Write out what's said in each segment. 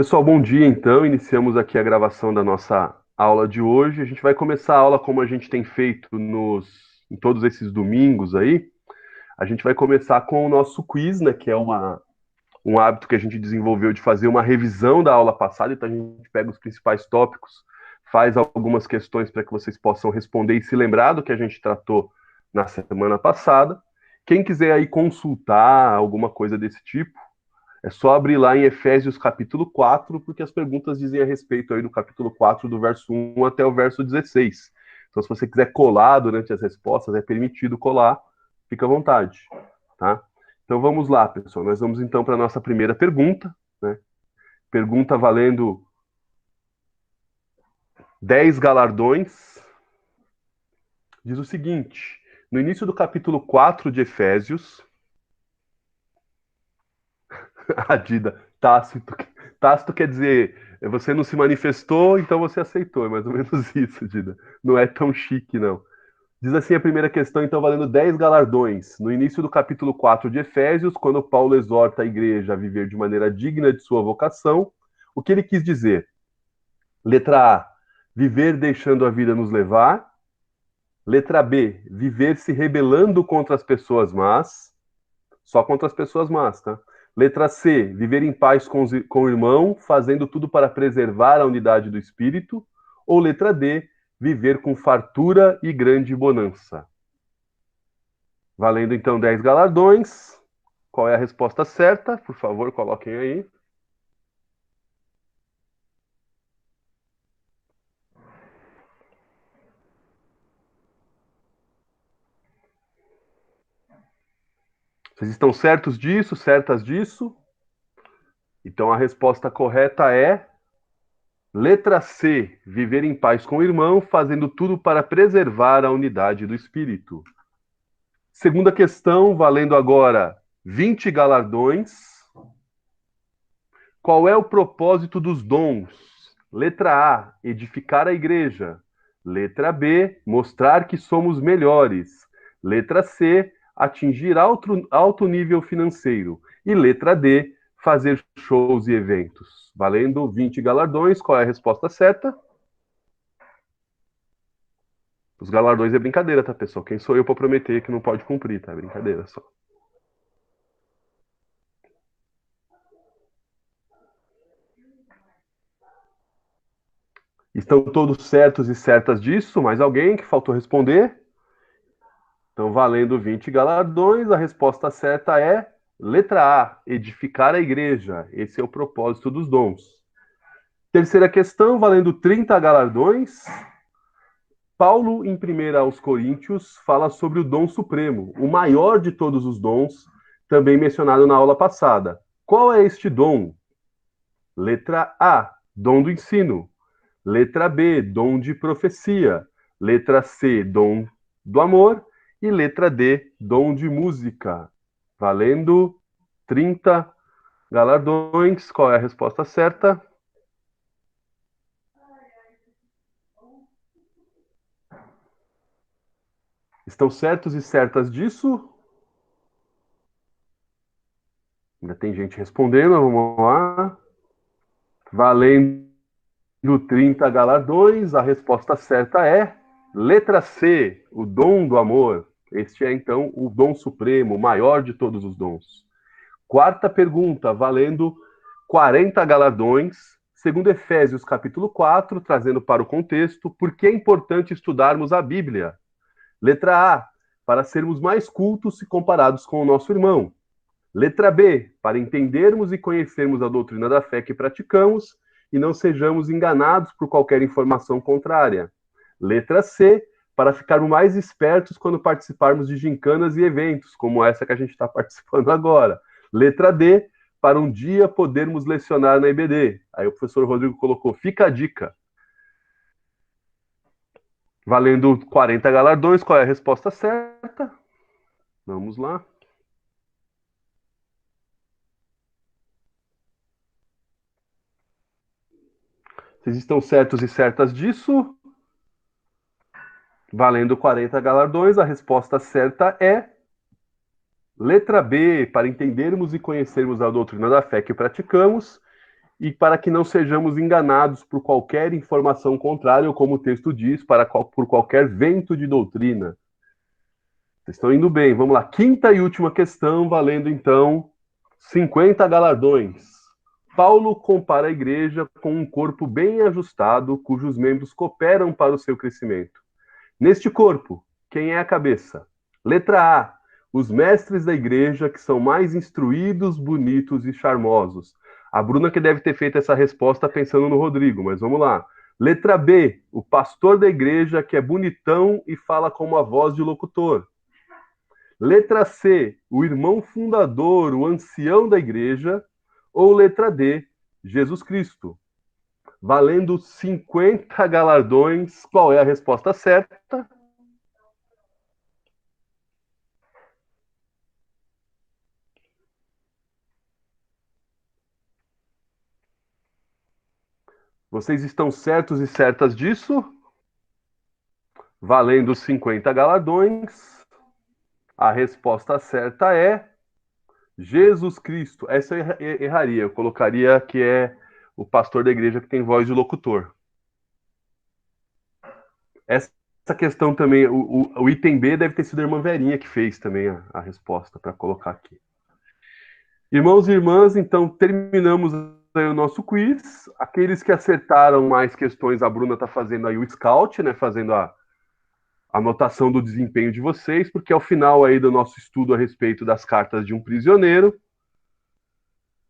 Pessoal, bom dia então. Iniciamos aqui a gravação da nossa aula de hoje. A gente vai começar a aula como a gente tem feito em todos esses domingos aí. A gente vai começar com o nosso quiz, né, que é um hábito que a gente desenvolveu de fazer uma revisão da aula passada. Então a gente pega os principais tópicos, faz algumas questões para que vocês possam responder e se lembrar do que a gente tratou na semana passada. Quem quiser aí consultar alguma coisa desse tipo, é só abrir lá em Efésios capítulo 4, porque as perguntas dizem a respeito aí do capítulo 4, do verso 1 até o verso 16. Então, se você quiser colar durante as respostas, é permitido colar, fica à vontade, tá? Então, vamos lá, pessoal. Nós vamos então para a nossa primeira pergunta, né? Pergunta valendo 10 galardões. Diz o seguinte: no início do capítulo 4 de Efésios, a Dida, Tácito quer dizer, você não se manifestou, então você aceitou. É mais ou menos isso, Dida. Não é tão chique, não. Diz assim a primeira questão, então, valendo 10 galardões. No início do capítulo 4 de Efésios, quando Paulo exorta a igreja a viver de maneira digna de sua vocação, o que ele quis dizer? Letra A, viver deixando a vida nos levar. Letra B, viver se rebelando contra as pessoas más. Só contra as pessoas más, tá? Letra C, viver em paz com o irmão, fazendo tudo para preservar a unidade do espírito. Ou letra D, viver com fartura e grande bonança. Valendo então 10 galardões. Qual é a resposta certa? Por favor, coloquem aí. Vocês estão certos disso? Certas disso? Então a resposta correta é letra C, viver em paz com o irmão, fazendo tudo para preservar a unidade do espírito. Segunda questão, valendo agora 20 galardões. Qual é o propósito dos dons? Letra A, edificar a igreja. Letra B, mostrar que somos melhores. Letra C, atingir alto nível financeiro. E letra D, fazer shows e eventos. Valendo 20 galardões. Qual é a resposta certa? Os galardões é brincadeira, tá, pessoal? Quem sou eu para prometer que não pode cumprir, tá? É brincadeira só. Estão todos certos e certas disso? Mais alguém que faltou responder? Então, valendo 20 galardões, a resposta certa é letra A, edificar a igreja. Esse é o propósito dos dons. Terceira questão, valendo 30 galardões. Paulo, em 1 aos Coríntios, fala sobre o dom supremo, o maior de todos os dons, também mencionado na aula passada. Qual é este dom? Letra A, dom do ensino. Letra B, dom de profecia. Letra C, dom do amor. E letra D, dom de música. Valendo 30 galardões. Qual é a resposta certa? Estão certos e certas disso? Ainda tem gente respondendo, vamos lá. Valendo 30 galardões, a resposta certa é letra C, o dom do amor. Este é, então, o dom supremo, o maior de todos os dons. Quarta pergunta, valendo 40 galardões, segundo Efésios capítulo 4, trazendo para o contexto, por que é importante estudarmos a Bíblia? Letra A, para sermos mais cultos se comparados com o nosso irmão. Letra B, para entendermos e conhecermos a doutrina da fé que praticamos e não sejamos enganados por qualquer informação contrária. Letra C, para ficarmos mais espertos quando participarmos de gincanas e eventos, como essa que a gente está participando agora. Letra D, para um dia podermos lecionar na EBD. Aí o professor Rodrigo colocou, fica a dica. Valendo 40 galardões, qual é a resposta certa? Vamos lá. Vocês estão certos e certas disso? Valendo 40 galardões, a resposta certa é letra B, para entendermos e conhecermos a doutrina da fé que praticamos e para que não sejamos enganados por qualquer informação contrária, ou como o texto diz, por qualquer vento de doutrina. Vocês estão indo bem. Vamos lá. Quinta e última questão, valendo então 50 galardões. Paulo compara a igreja com um corpo bem ajustado, cujos membros cooperam para o seu crescimento. Neste corpo, quem é a cabeça? Letra A. Os mestres da igreja, que são mais instruídos, bonitos e charmosos. A Bruna que deve ter feito essa resposta pensando no Rodrigo, mas vamos lá. Letra B. O pastor da igreja, que é bonitão e fala com uma voz de locutor. Letra C. O irmão fundador, o ancião da igreja. Ou letra D. Jesus Cristo. Valendo 50 galardões. Qual é a resposta certa? Vocês estão certos e certas disso? Valendo 50 galardões. A resposta certa é Jesus Cristo. Essa eu erraria. Eu colocaria que é o pastor da igreja que tem voz de locutor. Essa questão também, o item B deve ter sido a irmã Verinha que fez também a resposta para colocar aqui. Irmãos e irmãs, então terminamos aí o nosso quiz. Aqueles que acertaram mais questões, a Bruna está fazendo aí o scout, né? Fazendo a anotação do desempenho de vocês, porque ao final aí do nosso estudo a respeito das cartas de um prisioneiro,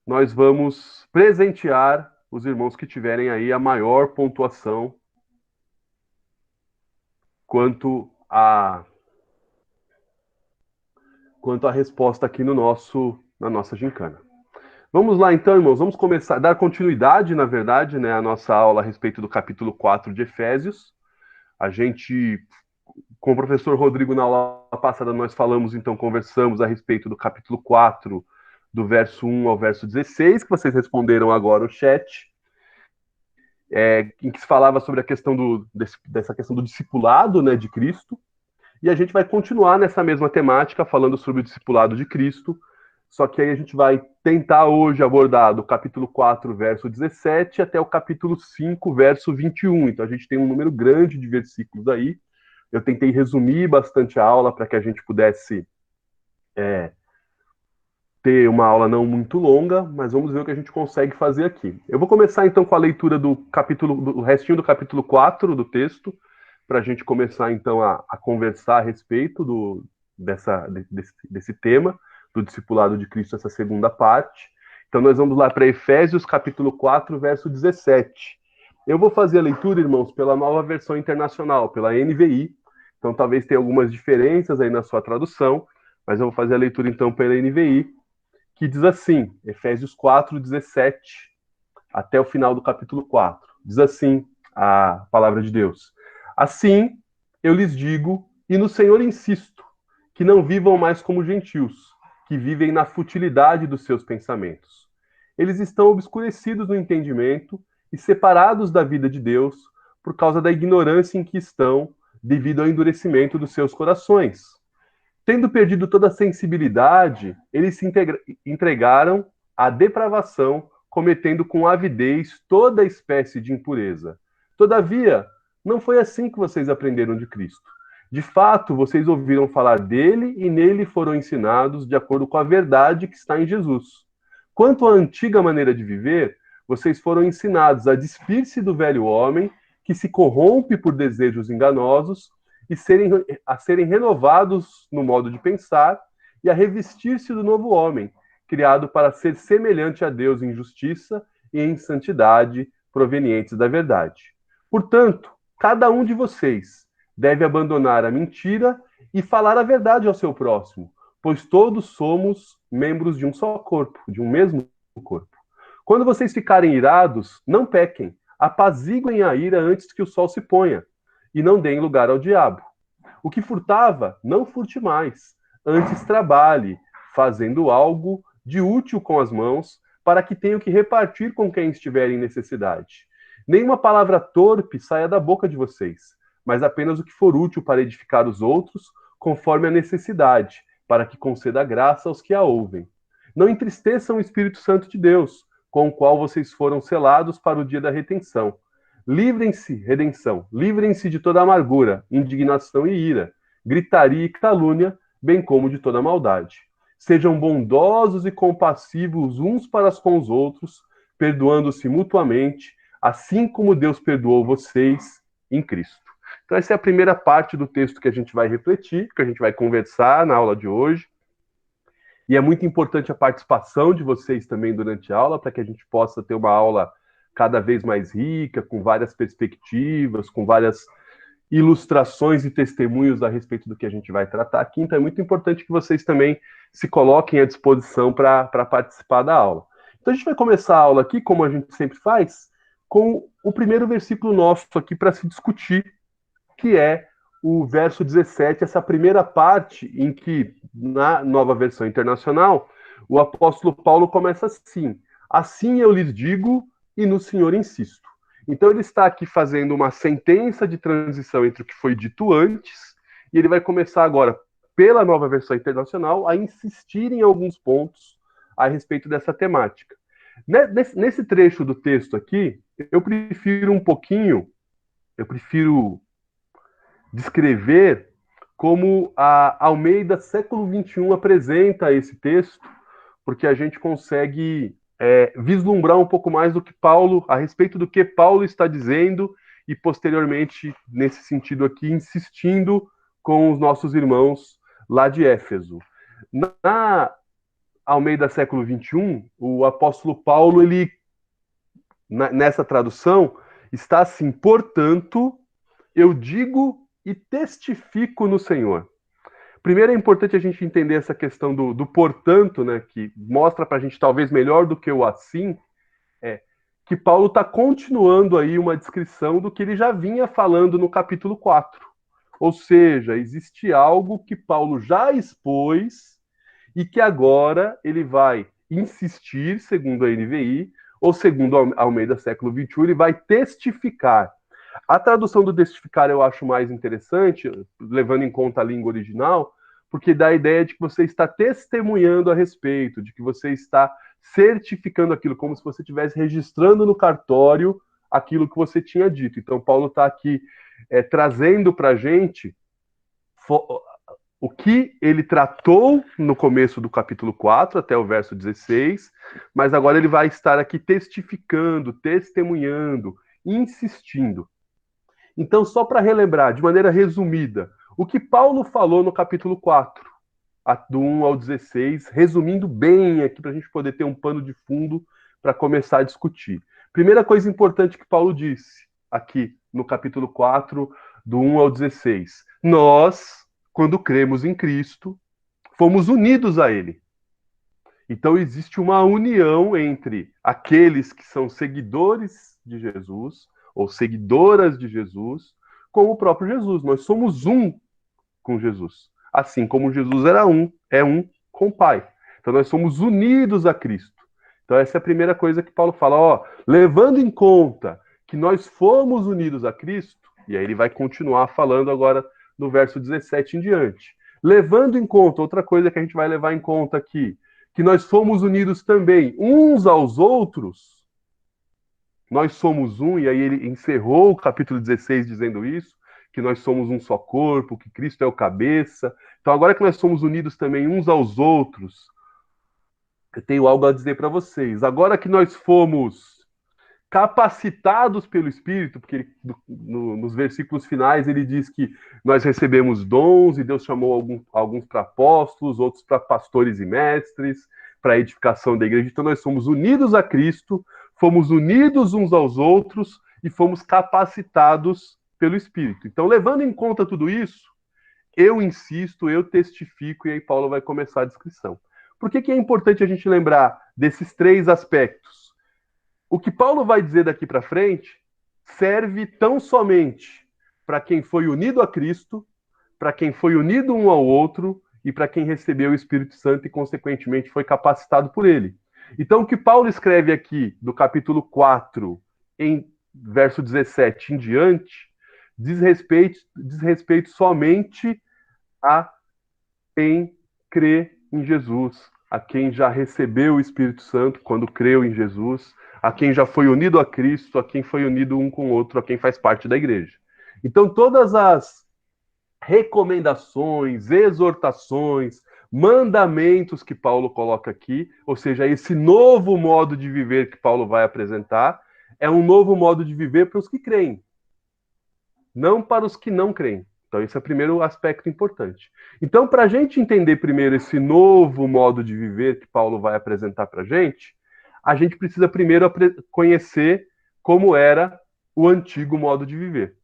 nós vamos presentear os irmãos que tiverem aí a maior pontuação quanto à resposta aqui na nossa gincana. Vamos lá então, irmãos, vamos começar, dar continuidade, na verdade, né, à nossa aula a respeito do capítulo 4 de Efésios. A gente, com o professor Rodrigo, na aula passada, nós conversamos a respeito do capítulo 4, do verso 1 ao verso 16, que vocês responderam agora o chat, em que se falava sobre a questão dessa questão do discipulado, né, de Cristo. E a gente vai continuar nessa mesma temática, falando sobre o discipulado de Cristo, só que aí a gente vai tentar hoje abordar do capítulo 4, verso 17, até o capítulo 5, verso 21. Então a gente tem um número grande de versículos aí. Eu tentei resumir bastante a aula para que a gente pudesse ter uma aula não muito longa, mas vamos ver o que a gente consegue fazer aqui. Eu vou começar então com a leitura do restinho do capítulo 4 do texto, para a gente começar então a conversar a respeito desse tema, do discipulado de Cristo, essa segunda parte. Então nós vamos lá para Efésios capítulo 4, verso 17. Eu vou fazer a leitura, irmãos, pela nova versão internacional, pela NVI. Então talvez tenha algumas diferenças aí na sua tradução, mas eu vou fazer a leitura então pela NVI, que diz assim, Efésios 4, 17, até o final do capítulo 4. Diz assim a palavra de Deus. Assim, eu lhes digo, e no Senhor insisto, que não vivam mais como gentios, que vivem na futilidade dos seus pensamentos. Eles estão obscurecidos no entendimento e separados da vida de Deus por causa da ignorância em que estão, devido ao endurecimento dos seus corações. Tendo perdido toda a sensibilidade, eles se entregaram à depravação, cometendo com avidez toda espécie de impureza. Todavia, não foi assim que vocês aprenderam de Cristo. De fato, vocês ouviram falar dele e nele foram ensinados de acordo com a verdade que está em Jesus. Quanto à antiga maneira de viver, vocês foram ensinados a despir-se do velho homem, que se corrompe por desejos enganosos, e a serem renovados no modo de pensar, e a revestir-se do novo homem, criado para ser semelhante a Deus em justiça e em santidade provenientes da verdade. Portanto, cada um de vocês deve abandonar a mentira e falar a verdade ao seu próximo, pois todos somos membros de um só corpo, de um mesmo corpo. Quando vocês ficarem irados, não pequem, apaziguem a ira antes que o sol se ponha, e não deem lugar ao diabo. O que furtava, não furte mais, antes trabalhe, fazendo algo de útil com as mãos, para que tenham que repartir com quem estiver em necessidade. Nenhuma palavra torpe saia da boca de vocês, mas apenas o que for útil para edificar os outros, conforme a necessidade, para que conceda graça aos que a ouvem. Não entristeçam o Espírito Santo de Deus, com o qual vocês foram selados para o dia da redenção. Livrem-se de toda amargura, indignação e ira, gritaria e calúnia, bem como de toda maldade. Sejam bondosos e compassivos uns para com os outros, perdoando-se mutuamente, assim como Deus perdoou vocês em Cristo. Então essa é a primeira parte do texto que a gente vai refletir, que a gente vai conversar na aula de hoje. E é muito importante a participação de vocês também durante a aula, para que a gente possa ter uma aula cada vez mais rica, com várias perspectivas, com várias ilustrações e testemunhos a respeito do que a gente vai tratar aqui. Então é muito importante que vocês também se coloquem à disposição para participar da aula. Então a gente vai começar a aula aqui, como a gente sempre faz, com o primeiro versículo nosso aqui para se discutir, que é o verso 17, essa primeira parte em que, na Nova Versão Internacional, o apóstolo Paulo começa assim: assim eu lhes digo e no Senhor insisto. Então ele está aqui fazendo uma sentença de transição entre o que foi dito antes, e ele vai começar agora, pela Nova Versão Internacional, a insistir em alguns pontos a respeito dessa temática. Nesse trecho do texto aqui, eu prefiro descrever como a Almeida século XXI apresenta esse texto, porque a gente consegue vislumbrar um pouco mais do que Paulo, a respeito do que Paulo está dizendo, e posteriormente, nesse sentido aqui, insistindo com os nossos irmãos lá de Éfeso. Na Almeida século XXI, o apóstolo Paulo, nessa tradução, está assim: portanto, eu digo e testifico no Senhor. Primeiro é importante a gente entender essa questão do portanto, né, que mostra para a gente talvez melhor do que o assim, que Paulo está continuando aí uma descrição do que ele já vinha falando no capítulo 4. Ou seja, existe algo que Paulo já expôs e que agora ele vai insistir, segundo a NVI, ou segundo a Almeida século XXI, ele vai testificar. A tradução do testificar eu acho mais interessante, levando em conta a língua original, porque dá a ideia de que você está testemunhando a respeito, de que você está certificando aquilo, como se você estivesse registrando no cartório aquilo que você tinha dito. Então, Paulo está aqui trazendo para a gente o que ele tratou no começo do capítulo 4, até o verso 16, mas agora ele vai estar aqui testificando, testemunhando, insistindo. Então, só para relembrar, de maneira resumida, o que Paulo falou no capítulo 4, do 1 ao 16, resumindo bem aqui para a gente poder ter um pano de fundo para começar a discutir. Primeira coisa importante que Paulo disse aqui no capítulo 4, do 1 ao 16. Nós, quando cremos em Cristo, fomos unidos a Ele. Então existe uma união entre aqueles que são seguidores de Jesus, ou seguidoras de Jesus, com o próprio Jesus. Nós somos um com Jesus. Assim como Jesus é um com o Pai. Então nós somos unidos a Cristo. Então essa é a primeira coisa que Paulo fala, levando em conta que nós fomos unidos a Cristo, e aí ele vai continuar falando agora no verso 17 em diante. Levando em conta, outra coisa que a gente vai levar em conta aqui, que nós fomos unidos também uns aos outros, nós somos um, e aí ele encerrou o capítulo 16 dizendo isso, que nós somos um só corpo, que Cristo é o cabeça. Então agora que nós somos unidos também uns aos outros, eu tenho algo a dizer para vocês. Agora que nós fomos capacitados pelo Espírito, porque nos versículos finais ele diz que nós recebemos dons e Deus chamou alguns para apóstolos, outros para pastores e mestres, para a edificação da igreja. Então nós somos unidos a Cristo, fomos unidos uns aos outros e fomos capacitados pelo Espírito. Então, levando em conta tudo isso, eu insisto, eu testifico, e aí Paulo vai começar a descrição. Por que é importante a gente lembrar desses três aspectos? O que Paulo vai dizer daqui para frente serve tão somente para quem foi unido a Cristo, para quem foi unido um ao outro e para quem recebeu o Espírito Santo e, consequentemente, foi capacitado por ele. Então, o que Paulo escreve aqui, do capítulo 4, em verso 17 em diante, diz respeito somente a quem crê em Jesus, a quem já recebeu o Espírito Santo quando creu em Jesus, a quem já foi unido a Cristo, a quem foi unido um com o outro, a quem faz parte da igreja. Então, todas as recomendações, exortações, mandamentos que Paulo coloca aqui, ou seja, esse novo modo de viver que Paulo vai apresentar, é um novo modo de viver para os que creem, não para os que não creem. Então, esse é o primeiro aspecto importante. Então, para a gente entender primeiro esse novo modo de viver que Paulo vai apresentar para a gente precisa primeiro conhecer como era o antigo modo de viver.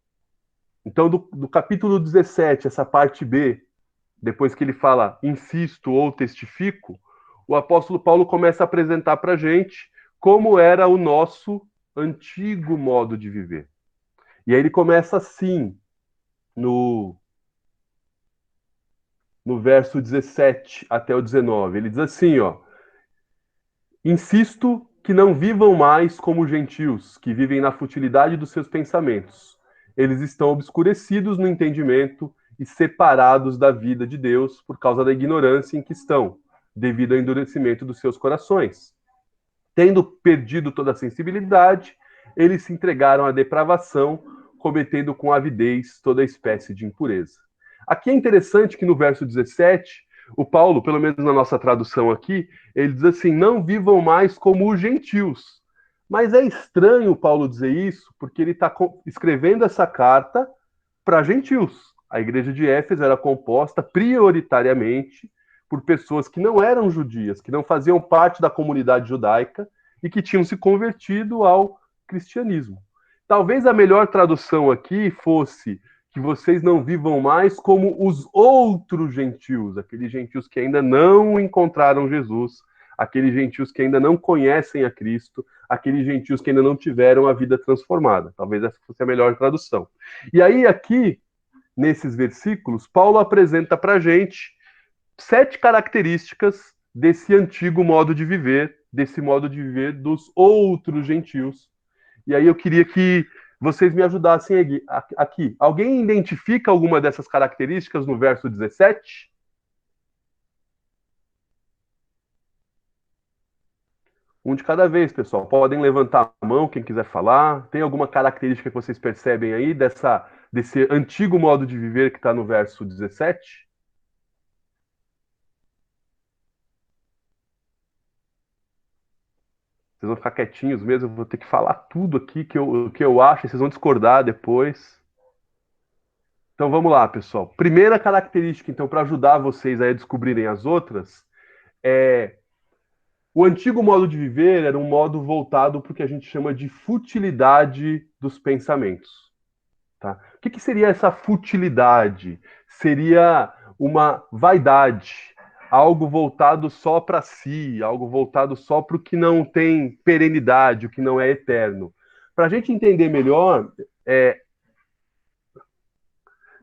Então, do capítulo 17, essa parte B, depois que ele fala insisto ou testifico, o apóstolo Paulo começa a apresentar para a gente como era o nosso antigo modo de viver. E aí ele começa assim, no verso 17 até o 19. Ele diz assim, ó: insisto que não vivam mais como gentios, que vivem na futilidade dos seus pensamentos. Eles estão obscurecidos no entendimento e separados da vida de Deus por causa da ignorância em que estão, devido ao endurecimento dos seus corações. Tendo perdido toda a sensibilidade, eles se entregaram à depravação, cometendo com avidez toda espécie de impureza. Aqui é interessante que no verso 17, o Paulo, pelo menos na nossa tradução aqui, ele diz assim: não vivam mais como os gentios. Mas é estranho o Paulo dizer isso, porque ele está escrevendo essa carta para gentios. A igreja de Éfeso era composta prioritariamente por pessoas que não eram judias, que não faziam parte da comunidade judaica e que tinham se convertido ao cristianismo. Talvez a melhor tradução aqui fosse que vocês não vivam mais como os outros gentios, aqueles gentios que ainda não encontraram Jesus, aqueles gentios que ainda não conhecem a Cristo, aqueles gentios que ainda não tiveram a vida transformada. Talvez essa fosse a melhor tradução. E aí, aqui, nesses versículos, Paulo apresenta para a gente 7 características desse antigo modo de viver, desse modo de viver dos outros gentios. E aí eu queria que vocês me ajudassem aqui. Alguém identifica alguma dessas características no verso 17? Um de cada vez, pessoal. Podem levantar a mão, quem quiser falar. Tem alguma característica que vocês percebem aí desse antigo modo de viver que está no verso 17? Vocês vão ficar quietinhos mesmo, eu vou ter que falar tudo aqui que eu acho, e vocês vão discordar depois. Então vamos lá, pessoal. Primeira característica, então, para ajudar vocês a descobrirem as outras, é o antigo modo de viver era um modo voltado para o que a gente chama de futilidade dos pensamentos. Tá? O que seria essa futilidade? Seria uma vaidade, algo voltado só para si, algo voltado só para o que não tem perenidade, o que não é eterno. Para a gente entender melhor,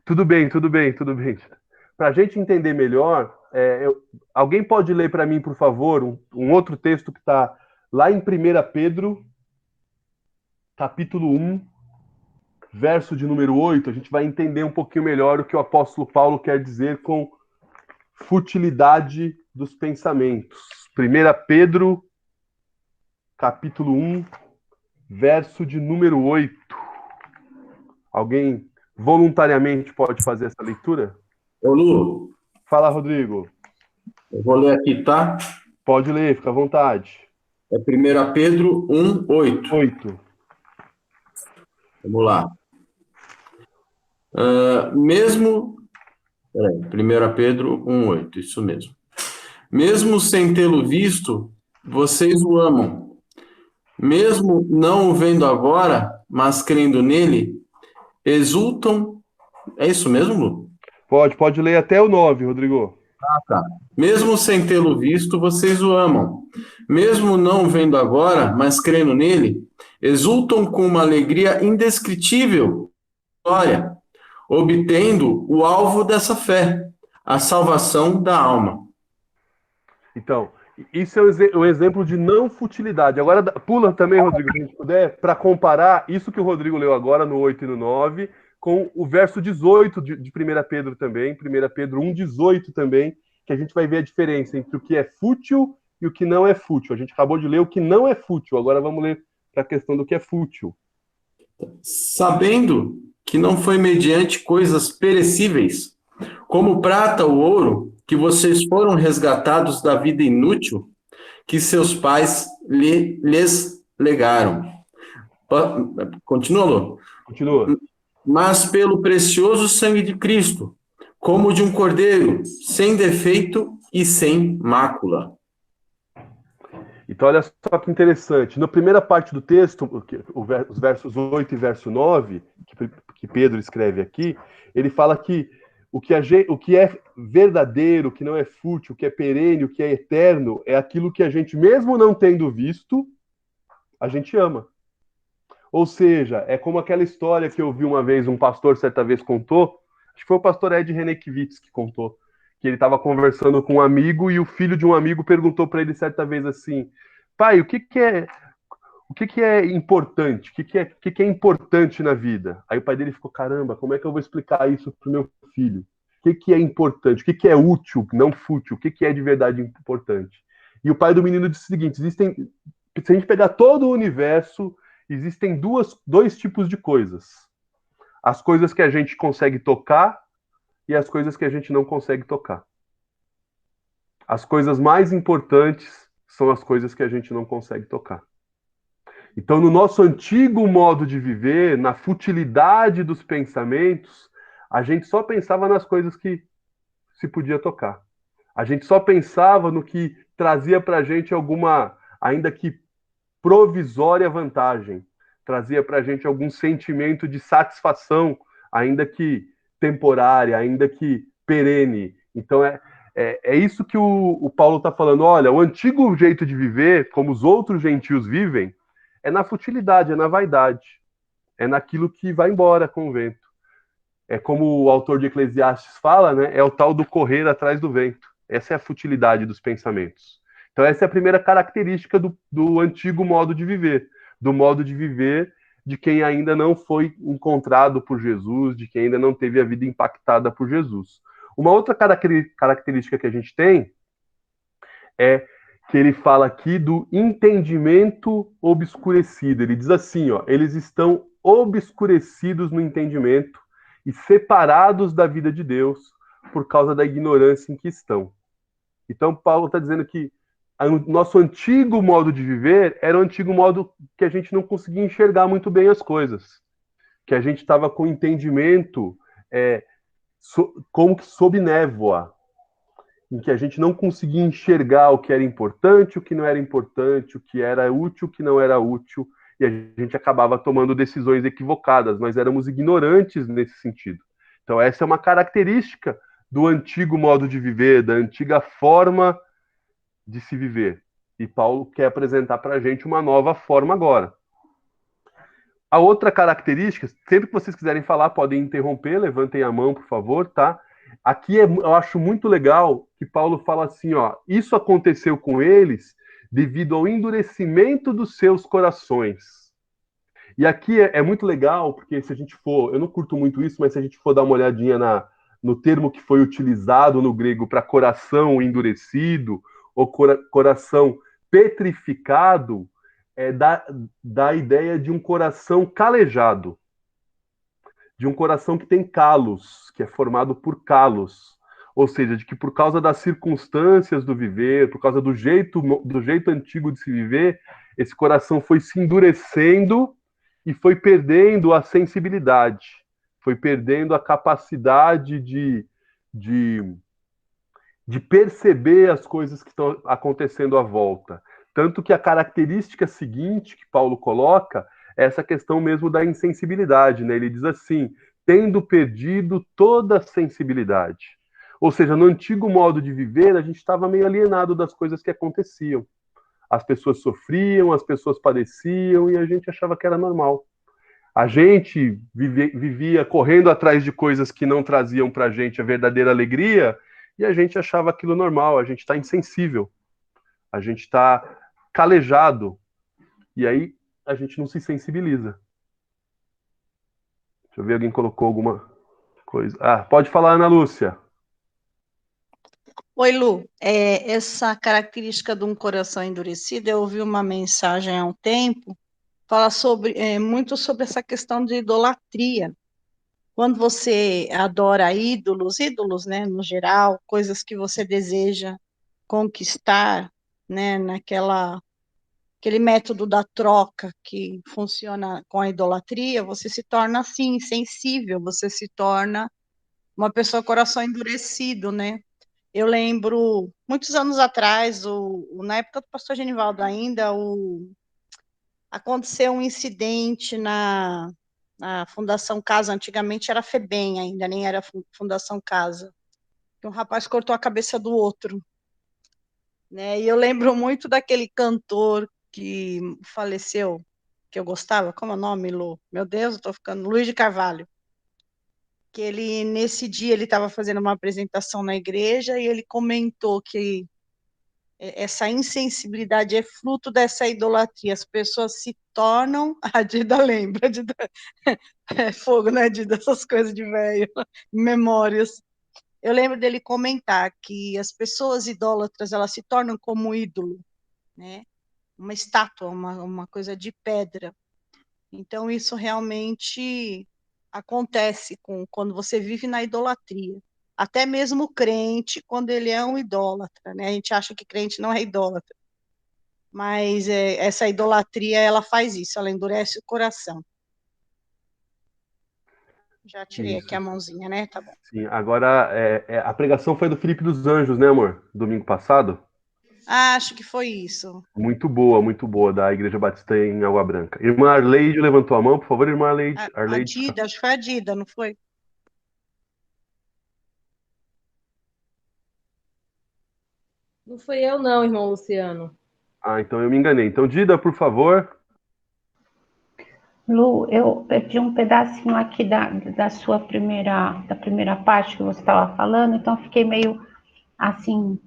tudo bem, tudo bem, tudo bem. Para a gente entender melhor, alguém pode ler para mim, por favor, um outro texto que está lá em 1 Pedro, capítulo 1, verso de número 8. A gente vai entender um pouquinho melhor o que o apóstolo Paulo quer dizer com futilidade dos pensamentos. 1 Pedro, capítulo 1, verso de número 8. Alguém voluntariamente pode fazer essa leitura? Ô, Lu, Fala, Rodrigo. eu vou ler aqui, tá? Pode ler, fica à vontade. É 1 Pedro 1, 8. 8. Vamos lá. Peraí, 1 Pedro 1, 8, isso mesmo. Mesmo sem tê-lo visto, vocês o amam. Mesmo não o vendo agora, mas crendo nele, exultam. É isso mesmo, Lu? Pode ler até o 9, Rodrigo. Tá. Mesmo sem tê-lo visto, vocês o amam. Mesmo não o vendo agora, mas crendo nele, exultam com uma alegria indescritível, glória, obtendo o alvo dessa fé, a salvação da alma. Então, isso é um exemplo de não futilidade. Agora, pula também, Rodrigo, se a gente puder, para comparar isso que o Rodrigo leu agora, no 8 e no 9, com o verso 18 de 1 Pedro também, 1 Pedro 1, 18 também, que a gente vai ver a diferença entre o que é fútil e o que não é fútil. A gente acabou de ler o que não é fútil, agora vamos ler a questão do que é fútil. Sabendo que não foi mediante coisas perecíveis, como prata ou ouro, que vocês foram resgatados da vida inútil que seus pais lhes legaram. Continua, Lô. Continua. Mas pelo precioso sangue de Cristo, como de um cordeiro, sem defeito e sem mácula. Então, olha só que interessante. Na primeira parte do texto, os versos 8 e verso 9, que Pedro escreve aqui, ele fala que o que é verdadeiro, o que não é fútil, o que é perene, o que é eterno, é aquilo que a gente, mesmo não tendo visto, a gente ama. Ou seja, é como aquela história que eu vi uma vez, um pastor certa vez contou, acho que foi o pastor Ed Renekiewicz que contou, que ele estava conversando com um amigo e o filho de um amigo perguntou para ele certa vez assim: pai, o que é importante? O que é importante na vida? Aí o pai dele ficou: caramba, como é que eu vou explicar isso para o meu filho? O que é importante? O que é útil, não fútil? O que é de verdade importante? E o pai do menino disse o seguinte: se a gente pegar todo o universo, existem dois tipos de coisas. As coisas que a gente consegue tocar e as coisas que a gente não consegue tocar. As coisas mais importantes são as coisas que a gente não consegue tocar. Então, no nosso antigo modo de viver, na futilidade dos pensamentos, a gente só pensava nas coisas que se podia tocar. A gente só pensava no que trazia para a gente alguma, ainda que provisória vantagem, trazia para a gente algum sentimento de satisfação, ainda que temporária, ainda que perene. Então é isso que o Paulo está falando. Olha, o antigo jeito de viver, como os outros gentios vivem, é na futilidade, é na vaidade, é naquilo que vai embora com o vento. É como o autor de Eclesiastes fala, né? É o tal do correr atrás do vento. Essa é a futilidade dos pensamentos. Então, essa é a primeira característica do antigo modo de viver, do modo de viver de quem ainda não foi encontrado por Jesus, de quem ainda não teve a vida impactada por Jesus. Uma outra característica que a gente tem é que ele fala aqui do entendimento obscurecido. Ele diz assim, ó, eles estão obscurecidos no entendimento e separados da vida de Deus por causa da ignorância em que estão. Então, Paulo está dizendo que o nosso antigo modo de viver era o antigo modo que a gente não conseguia enxergar muito bem as coisas, que a gente estava com entendimento como que sob névoa, em que a gente não conseguia enxergar o que era importante, o que não era importante, o que era útil, o que não era útil, e a gente acabava tomando decisões equivocadas. Nós éramos ignorantes nesse sentido. Então, essa é uma característica do antigo modo de viver, da antiga forma de se viver. E Paulo quer apresentar para a gente uma nova forma agora. A outra característica, sempre que vocês quiserem falar, podem interromper, levantem a mão, por favor, tá? Aqui eu acho muito legal que Paulo fala assim, ó, isso aconteceu com eles devido ao endurecimento dos seus corações. E aqui é muito legal, porque se a gente for, eu não curto muito isso, mas se a gente for dar uma olhadinha no termo que foi utilizado no grego para coração endurecido, ou coração petrificado, dá ideia de um coração calejado, de um coração que tem calos, que é formado por calos. Ou seja, de que por causa das circunstâncias do viver, por causa do jeito antigo de se viver, esse coração foi se endurecendo e foi perdendo a sensibilidade, foi perdendo a capacidade de perceber as coisas que estão acontecendo à volta. Tanto que a característica seguinte que Paulo coloca é essa questão mesmo da insensibilidade, né? Ele diz assim: tendo perdido toda a sensibilidade. Ou seja, no antigo modo de viver, a gente estava meio alienado das coisas que aconteciam. As pessoas sofriam, as pessoas padeciam e a gente achava que era normal. A gente vivia correndo atrás de coisas que não traziam para a gente a verdadeira alegria e a gente achava aquilo normal. A gente está insensível, a gente está calejado e aí a gente não se sensibiliza. Deixa eu ver, alguém colocou alguma coisa. Ah, pode falar, Ana Lúcia. Oi, Lu. Essa característica de um coração endurecido, eu ouvi uma mensagem há um tempo, fala muito sobre essa questão de idolatria. Quando você adora ídolos, né, no geral, coisas que você deseja conquistar, né, aquele método da troca que funciona com a idolatria, você se torna assim, insensível, você se torna uma pessoa coração endurecido, né? Eu lembro, muitos anos atrás, na época do pastor Genivaldo ainda, aconteceu um incidente na Fundação Casa, antigamente era FEBEM ainda, nem era Fundação Casa, que um rapaz cortou a cabeça do outro, né? E eu lembro muito daquele cantor que faleceu, que eu gostava, como é o nome, Lu? Meu Deus, eu tô ficando... Luiz de Carvalho. Que ele, nesse dia, ele estava fazendo uma apresentação na igreja e ele comentou que essa insensibilidade é fruto dessa idolatria. As pessoas se tornam... A Dida lembra, a Dida... É fogo, né, Dida? Essas coisas de velho, memórias. Eu lembro dele comentar que as pessoas idólatras, elas se tornam como ídolo, né? Uma estátua, uma coisa de pedra. Então, isso realmente acontece quando você vive na idolatria. Até mesmo o crente, quando ele é um idólatra, né? A gente acha que crente não é idólatra. Mas essa idolatria, ela faz isso, ela endurece o coração. Já tirei Isso. aqui a mãozinha, né? Tá bom. Sim, agora, a pregação foi do Felipe dos Anjos, né, amor? Domingo passado? Acho que foi isso. Muito boa, da Igreja Batista em Água Branca. Irmã Arleide levantou a mão, por favor, irmã Arleide. A Arleide. Dida, acho que foi a Dida, não foi? Não fui eu, não, irmão Luciano. Ah, então eu me enganei. Então, Dida, por favor. Lu, eu perdi um pedacinho aqui da sua da primeira parte que você estava falando, então fiquei meio assim,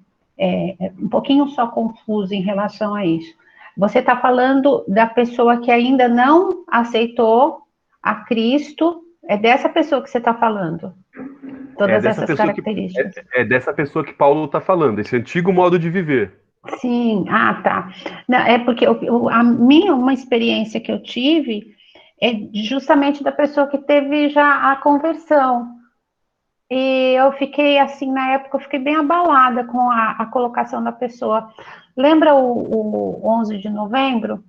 um pouquinho só confusa em relação a isso. Você está falando da pessoa que ainda não aceitou a Cristo, é dessa pessoa que você está falando? Todas essas características. É dessa pessoa que Paulo está falando, esse antigo modo de viver. Sim, tá. Não, é porque uma experiência que eu tive é justamente da pessoa que teve já a conversão. E eu fiquei assim, na época, eu fiquei bem abalada com a colocação da pessoa. Lembra o 11 de novembro?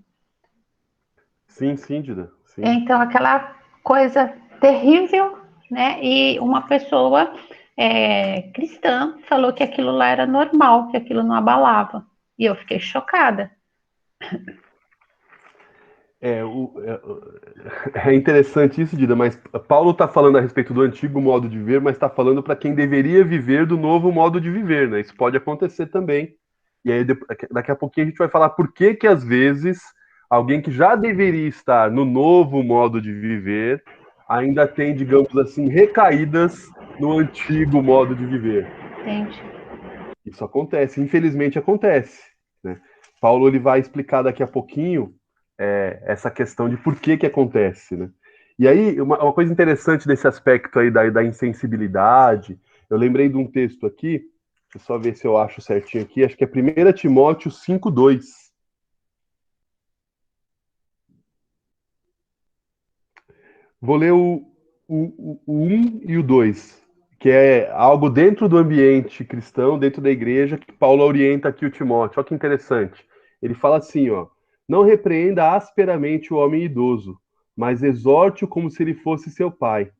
Sim, Dida. Sim. Então, aquela coisa terrível, né? E uma pessoa cristã falou que aquilo lá era normal, que aquilo não abalava. E eu fiquei chocada. É interessante isso, Dida, mas Paulo está falando a respeito do antigo modo de viver, mas está falando para quem deveria viver do novo modo de viver, né? Isso pode acontecer também. E aí, daqui a pouquinho, a gente vai falar por que às vezes, alguém que já deveria estar no novo modo de viver ainda tem, digamos assim, recaídas no antigo modo de viver. Entendi. Isso acontece, infelizmente acontece, né? Paulo ele vai explicar daqui a pouquinho essa questão de por que acontece, né? E aí, uma coisa interessante desse aspecto aí da insensibilidade, eu lembrei de um texto aqui, deixa eu só ver se eu acho certinho aqui, acho que é 1 Timóteo 5:2. Vou ler o 1 e o 2, que é algo dentro do ambiente cristão, dentro da igreja, que Paulo orienta aqui o Timóteo. Olha que interessante. Ele fala assim, ó: não repreenda asperamente o homem idoso, mas exorte-o como se ele fosse seu pai.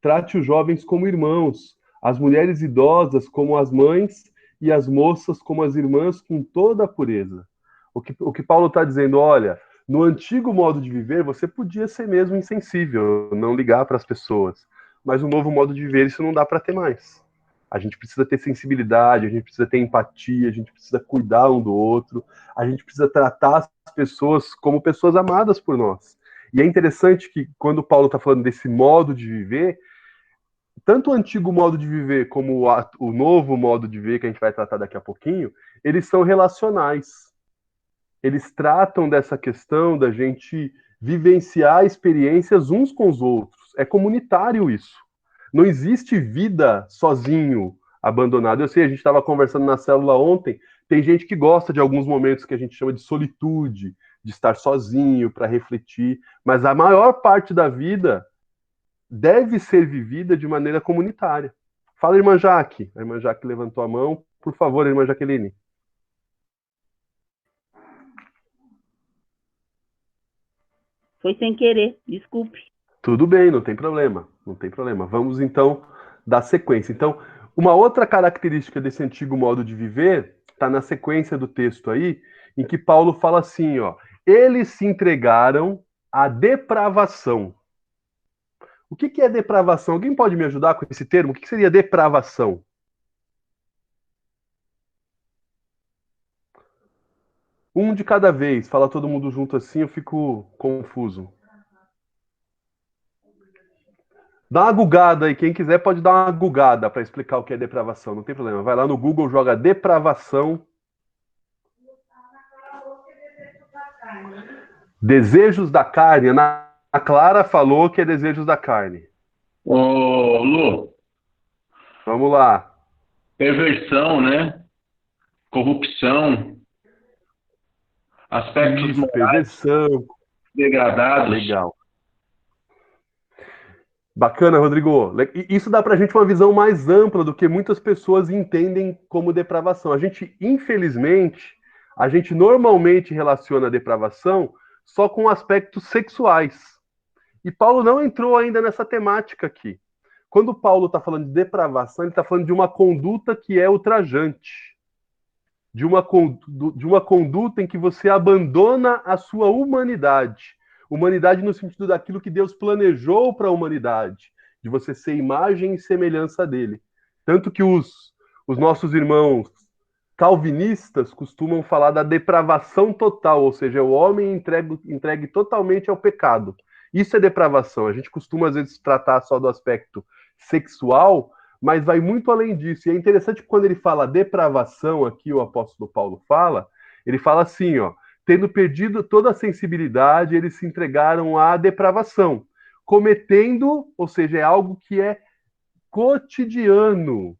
Trate os jovens como irmãos, as mulheres idosas como as mães e as moças como as irmãs, com toda a pureza. O que Paulo está dizendo, olha, no antigo modo de viver, você podia ser mesmo insensível, não ligar para as pessoas. Mas no novo modo de viver, isso não dá para ter mais. A gente precisa ter sensibilidade, a gente precisa ter empatia, a gente precisa cuidar um do outro, a gente precisa tratar as pessoas como pessoas amadas por nós. E é interessante que, quando Paulo está falando desse modo de viver, tanto o antigo modo de viver como o novo modo de viver, que a gente vai tratar daqui a pouquinho, eles são relacionais. Eles tratam dessa questão da gente vivenciar experiências uns com os outros. É comunitário isso. Não existe vida sozinho. abandonado. Eu sei, a gente estava conversando na célula ontem, tem gente que gosta de alguns momentos que a gente chama de solitude, de estar sozinho para refletir, mas a maior parte da vida deve ser vivida de maneira comunitária. Fala, irmã Jaque. A irmã Jaque levantou a mão. Por favor, irmã Jaqueline. Foi sem querer, desculpe. Tudo bem, não tem problema. Não tem problema. Vamos, então, dar sequência. Então, uma outra característica desse antigo modo de viver está na sequência do texto aí, em que Paulo fala assim, ó, eles se entregaram à depravação. O que é depravação? Alguém pode me ajudar com esse termo? O que seria depravação? Um de cada vez. Fala todo mundo junto assim, eu fico confuso. Dá uma gugada aí. Quem quiser pode dar uma gugada para explicar o que é depravação. Não tem problema. Vai lá no Google, joga depravação. Desejos da carne. A Clara falou que é desejos da carne. Ô, Lu, Vamos lá. perversão, né? Corrupção, aspectos Isso, morais perversão. degradados. Legal. Bacana, Rodrigo. Isso dá pra gente uma visão mais ampla do que muitas pessoas entendem como depravação. Infelizmente, a gente normalmente relaciona a depravação só com aspectos sexuais. E Paulo não entrou ainda nessa temática aqui. Quando Paulo está falando de depravação, ele está falando de uma conduta que é ultrajante. De uma conduta em que você abandona a sua humanidade. Humanidade no sentido daquilo que Deus planejou para a humanidade. De você ser imagem e semelhança dele. Tanto que os nossos irmãos calvinistas costumam falar da depravação total, ou seja, o homem entregue totalmente ao pecado. Isso é depravação. A gente costuma, às vezes, tratar só do aspecto sexual, mas vai muito além disso. E é interessante que quando ele fala depravação, aqui o apóstolo Paulo fala, ele fala assim, ó, tendo perdido toda a sensibilidade, eles se entregaram à depravação, cometendo, ou seja, é algo que é cotidiano,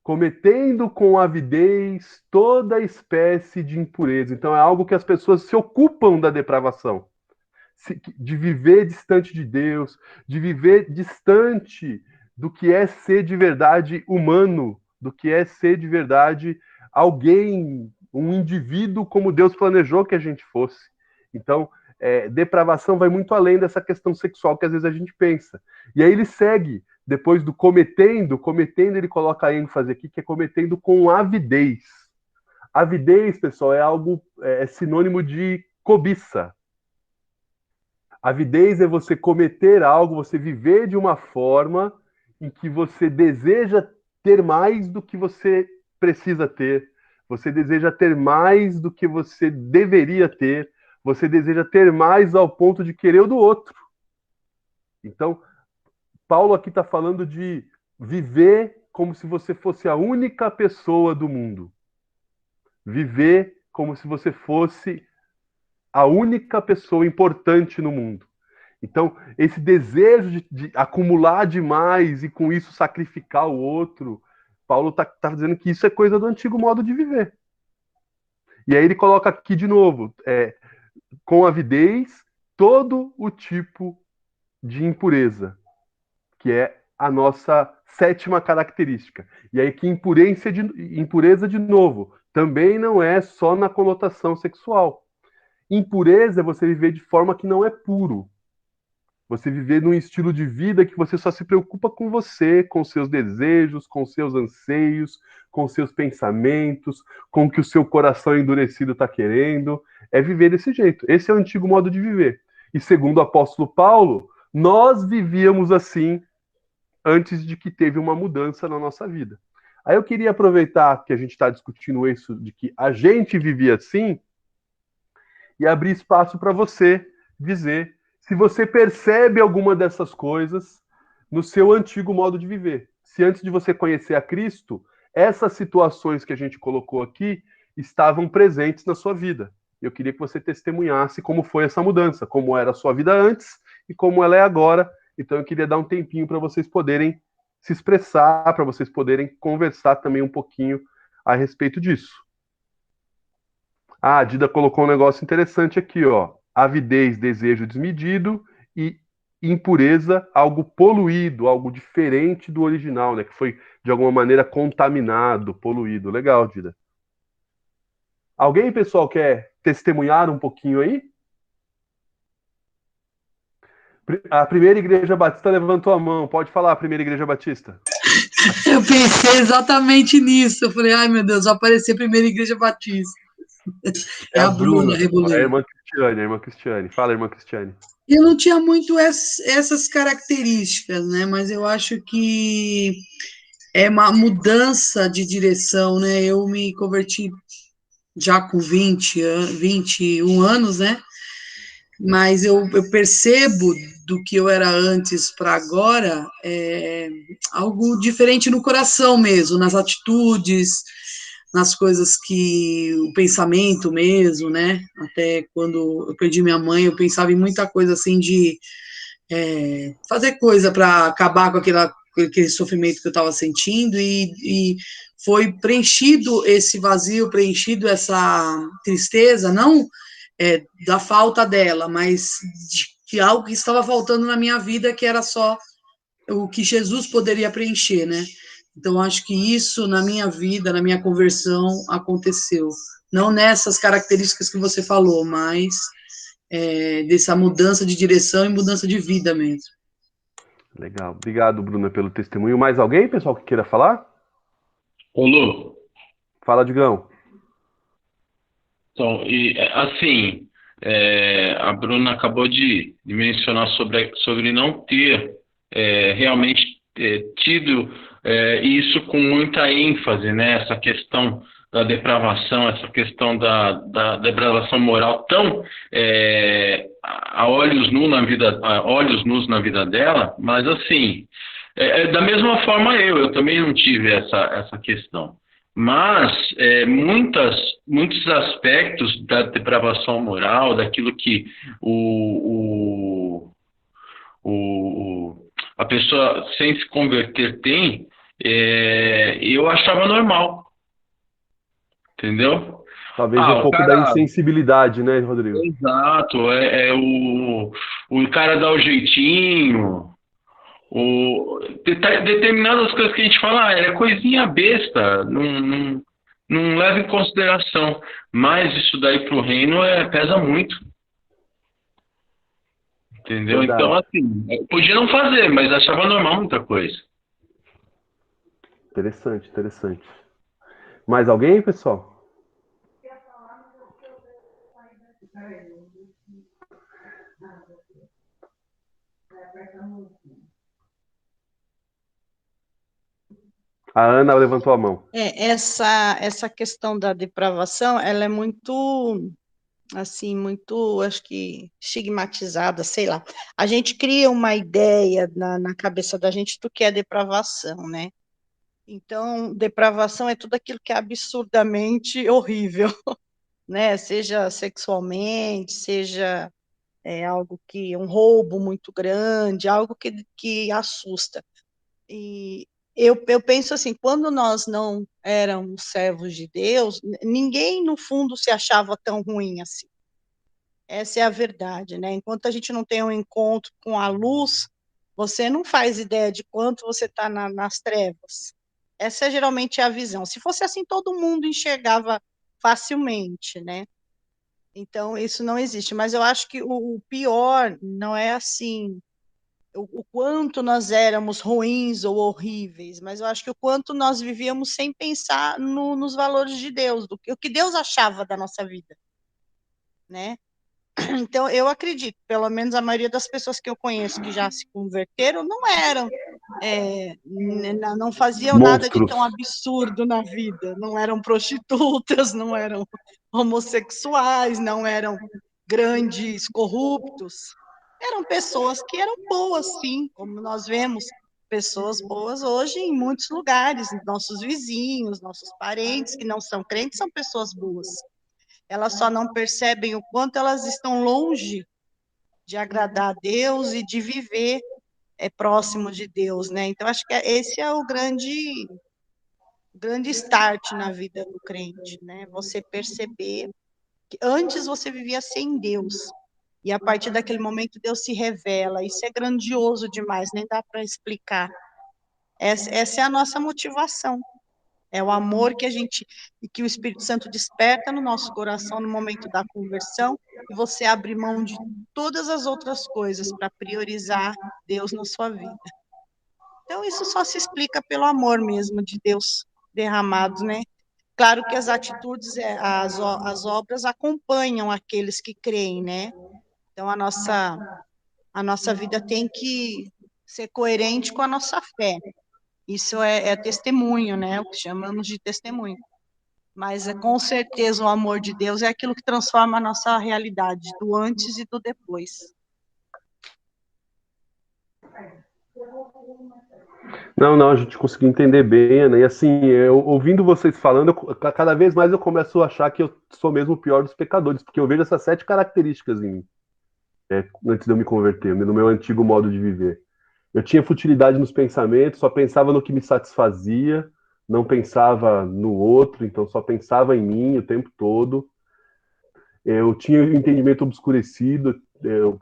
cometendo com avidez toda espécie de impureza. Então é algo que as pessoas se ocupam da depravação. De viver distante de Deus, de viver distante do que é ser de verdade humano, do que é ser de verdade alguém, um indivíduo como Deus planejou que a gente fosse. Então, depravação vai muito além dessa questão sexual que às vezes a gente pensa. E aí ele segue, depois do cometendo ele coloca a ênfase aqui, que é cometendo com avidez. Avidez, pessoal, é sinônimo de cobiça. Avidez é você cometer algo, você viver de uma forma em que você deseja ter mais do que você precisa ter. Você deseja ter mais do que você deveria ter. Você deseja ter mais ao ponto de querer o do outro. Então, Paulo aqui está falando de viver como se você fosse a única pessoa do mundo. Viver como se você fosse a única pessoa importante no mundo. Então, esse desejo de acumular demais e com isso sacrificar o outro, Paulo está dizendo que isso é coisa do antigo modo de viver. E aí ele coloca aqui de novo, com avidez, todo o tipo de impureza, que é a nossa sétima característica. E aí que impureza de novo, também não é só na conotação sexual. Impureza é você viver de forma que não é puro. Você viver num estilo de vida que você só se preocupa com você, com seus desejos, com seus anseios, com seus pensamentos, com o que o seu coração endurecido está querendo. É viver desse jeito. Esse é o antigo modo de viver. E segundo o apóstolo Paulo, nós vivíamos assim antes de que teve uma mudança na nossa vida. Aí eu queria aproveitar que a gente está discutindo isso, de que a gente vivia assim, e abrir espaço para você dizer se você percebe alguma dessas coisas no seu antigo modo de viver. Se antes de você conhecer a Cristo, essas situações que a gente colocou aqui estavam presentes na sua vida. Eu queria que você testemunhasse como foi essa mudança, como era a sua vida antes e como ela é agora. Então eu queria dar um tempinho para vocês poderem se expressar, para vocês poderem conversar também um pouquinho a respeito disso. A Dida colocou um negócio interessante aqui, ó. Avidez, desejo desmedido, e impureza, algo poluído, algo diferente do original, né? Que foi, de alguma maneira, contaminado, poluído. Legal, Dida. Alguém, pessoal, quer testemunhar um pouquinho aí? A primeira igreja batista levantou a mão. Pode falar, primeira igreja batista. Eu pensei exatamente nisso. Eu falei, ai meu Deus, vai aparecer a primeira igreja batista. É a Bruna É a Reboleiro. irmã Cristiane. Fala, irmã Cristiane. Eu não tinha muito essas características, né? Mas eu acho que é uma mudança de direção, né? Eu me converti já com 21 anos, né? Mas eu percebo do que eu era antes para agora algo diferente no coração mesmo, nas atitudes, nas coisas que o pensamento mesmo, né? Até quando eu perdi minha mãe, eu pensava em muita coisa assim de fazer coisa para acabar com aquele sofrimento que eu estava sentindo e foi preenchido esse vazio, preenchido essa tristeza, não da falta dela, mas de algo que estava faltando na minha vida, que era só o que Jesus poderia preencher, né? Então, acho que isso, na minha vida, na minha conversão, aconteceu. Não nessas características que você falou, mas dessa mudança de direção e mudança de vida mesmo. Legal. Obrigado, Bruna, pelo testemunho. Mais alguém, pessoal, que queira falar? Ô, Lu, Fala, Digão. então, assim, a Bruna acabou de mencionar sobre não ter realmente tido isso com muita ênfase, né? Essa questão da depravação, essa questão da depravação moral tão a olhos nus na vida dela, mas assim, da mesma forma eu também não tive essa questão. Mas muitos aspectos da depravação moral, daquilo que a pessoa sem se converter tem, eu achava normal, entendeu? Talvez um pouco da insensibilidade, né, Rodrigo? Exato, o cara dá o jeitinho, determinadas coisas que a gente fala, é coisinha besta, não leva em consideração, mas isso daí pro reino pesa muito. Entendeu? Verdade. Então, assim, podia não fazer, mas achava normal muita coisa. Interessante, interessante. Mais alguém, pessoal? A Ana levantou a mão. Essa questão da depravação, ela é muito, assim, muito, acho que, estigmatizada, sei lá. A gente cria uma ideia na cabeça da gente do que é depravação, né? Então, depravação é tudo aquilo que é absurdamente horrível, né? Seja sexualmente, seja algo um roubo muito grande, algo que assusta. E eu penso assim, quando nós não éramos servos de Deus, ninguém no fundo se achava tão ruim assim. Essa é a verdade, né? Enquanto a gente não tem um encontro com a luz, você não faz ideia de quanto você está nas trevas. Essa geralmente é a visão. Se fosse assim, todo mundo enxergava facilmente, né? Então, isso não existe. Mas eu acho que o pior não é assim, o quanto nós éramos ruins ou horríveis, mas eu acho que o quanto nós vivíamos sem pensar nos valores de Deus, o que Deus achava da nossa vida, né? Então, eu acredito, pelo menos a maioria das pessoas que eu conheço que já se converteram não eram, não faziam nada de tão absurdo na vida, não eram prostitutas, não eram homossexuais, não eram grandes corruptos, eram pessoas que eram boas, sim, como nós vemos pessoas boas hoje em muitos lugares, nossos vizinhos, nossos parentes que não são crentes são pessoas boas. Elas só não percebem o quanto elas estão longe de agradar a Deus e de viver é próximo de Deus, né? Então, acho que esse é o grande start na vida do crente, né? Você perceber que antes você vivia sem Deus, e a partir daquele momento Deus se revela. Isso é grandioso demais, nem dá para explicar. Essa é a nossa motivação. É o amor que o Espírito Santo desperta no nosso coração no momento da conversão, e você abre mão de todas as outras coisas para priorizar Deus na sua vida. Então, isso só se explica pelo amor mesmo de Deus derramado, né? Claro que as atitudes, as obras acompanham aqueles que creem, né? Então, a nossa vida tem que ser coerente com a nossa fé. Isso é testemunho, né? O que chamamos de testemunho. Mas com certeza o amor de Deus é aquilo que transforma a nossa realidade, do antes e do depois. Não, a gente conseguiu entender bem, Ana. E assim, ouvindo vocês falando, cada vez mais eu começo a achar que eu sou mesmo o pior dos pecadores, porque eu vejo essas 7 características em mim, antes de eu me converter, no meu antigo modo de viver. Eu tinha futilidade nos pensamentos, só pensava no que me satisfazia, não pensava no outro, então só pensava em mim o tempo todo. Eu tinha o entendimento obscurecido, eu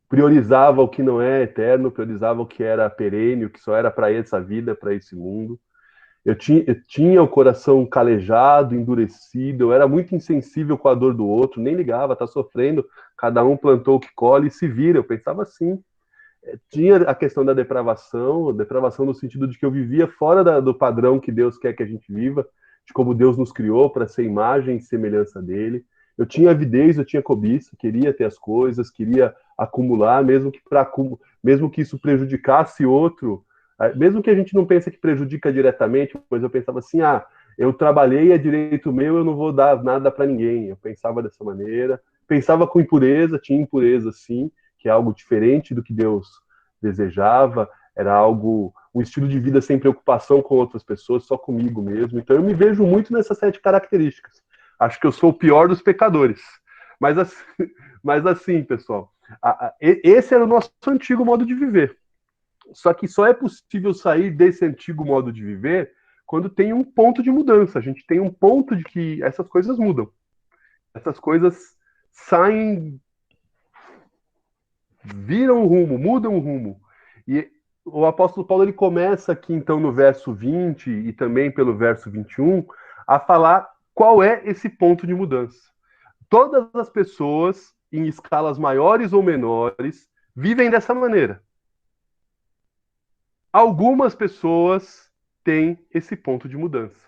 priorizava o que não é eterno, priorizava o que era perene, o que só era para essa vida, para esse mundo. Eu tinha o coração calejado, endurecido, eu era muito insensível com a dor do outro, nem ligava, tá sofrendo, cada um plantou o que colhe e se vira. Eu pensava assim. Tinha a questão da depravação no sentido de que eu vivia fora do padrão que Deus quer que a gente viva, de como Deus nos criou para ser imagem e semelhança dele. Eu tinha avidez, eu tinha cobiça, queria ter as coisas, queria acumular, mesmo que isso prejudicasse outro, mesmo que a gente não pense que prejudica diretamente, pois eu pensava assim, eu trabalhei, é direito meu, eu não vou dar nada para ninguém. Eu pensava dessa maneira, pensava com impureza, tinha impureza sim, que é algo diferente do que Deus desejava, era um estilo de vida sem preocupação com outras pessoas, só comigo mesmo. Então eu me vejo muito nessas 7 características. Acho que eu sou o pior dos pecadores. Mas assim, pessoal, esse era o nosso antigo modo de viver. Só que só é possível sair desse antigo modo de viver quando tem um ponto de mudança. A gente tem um ponto de que essas coisas mudam. Essas coisas saem, viram o rumo, mudam o rumo. E o apóstolo Paulo ele começa aqui então no verso 20 e também pelo verso 21 a falar qual é esse ponto de mudança. Todas as pessoas, em escalas maiores ou menores, vivem dessa maneira. Algumas pessoas têm esse ponto de mudança.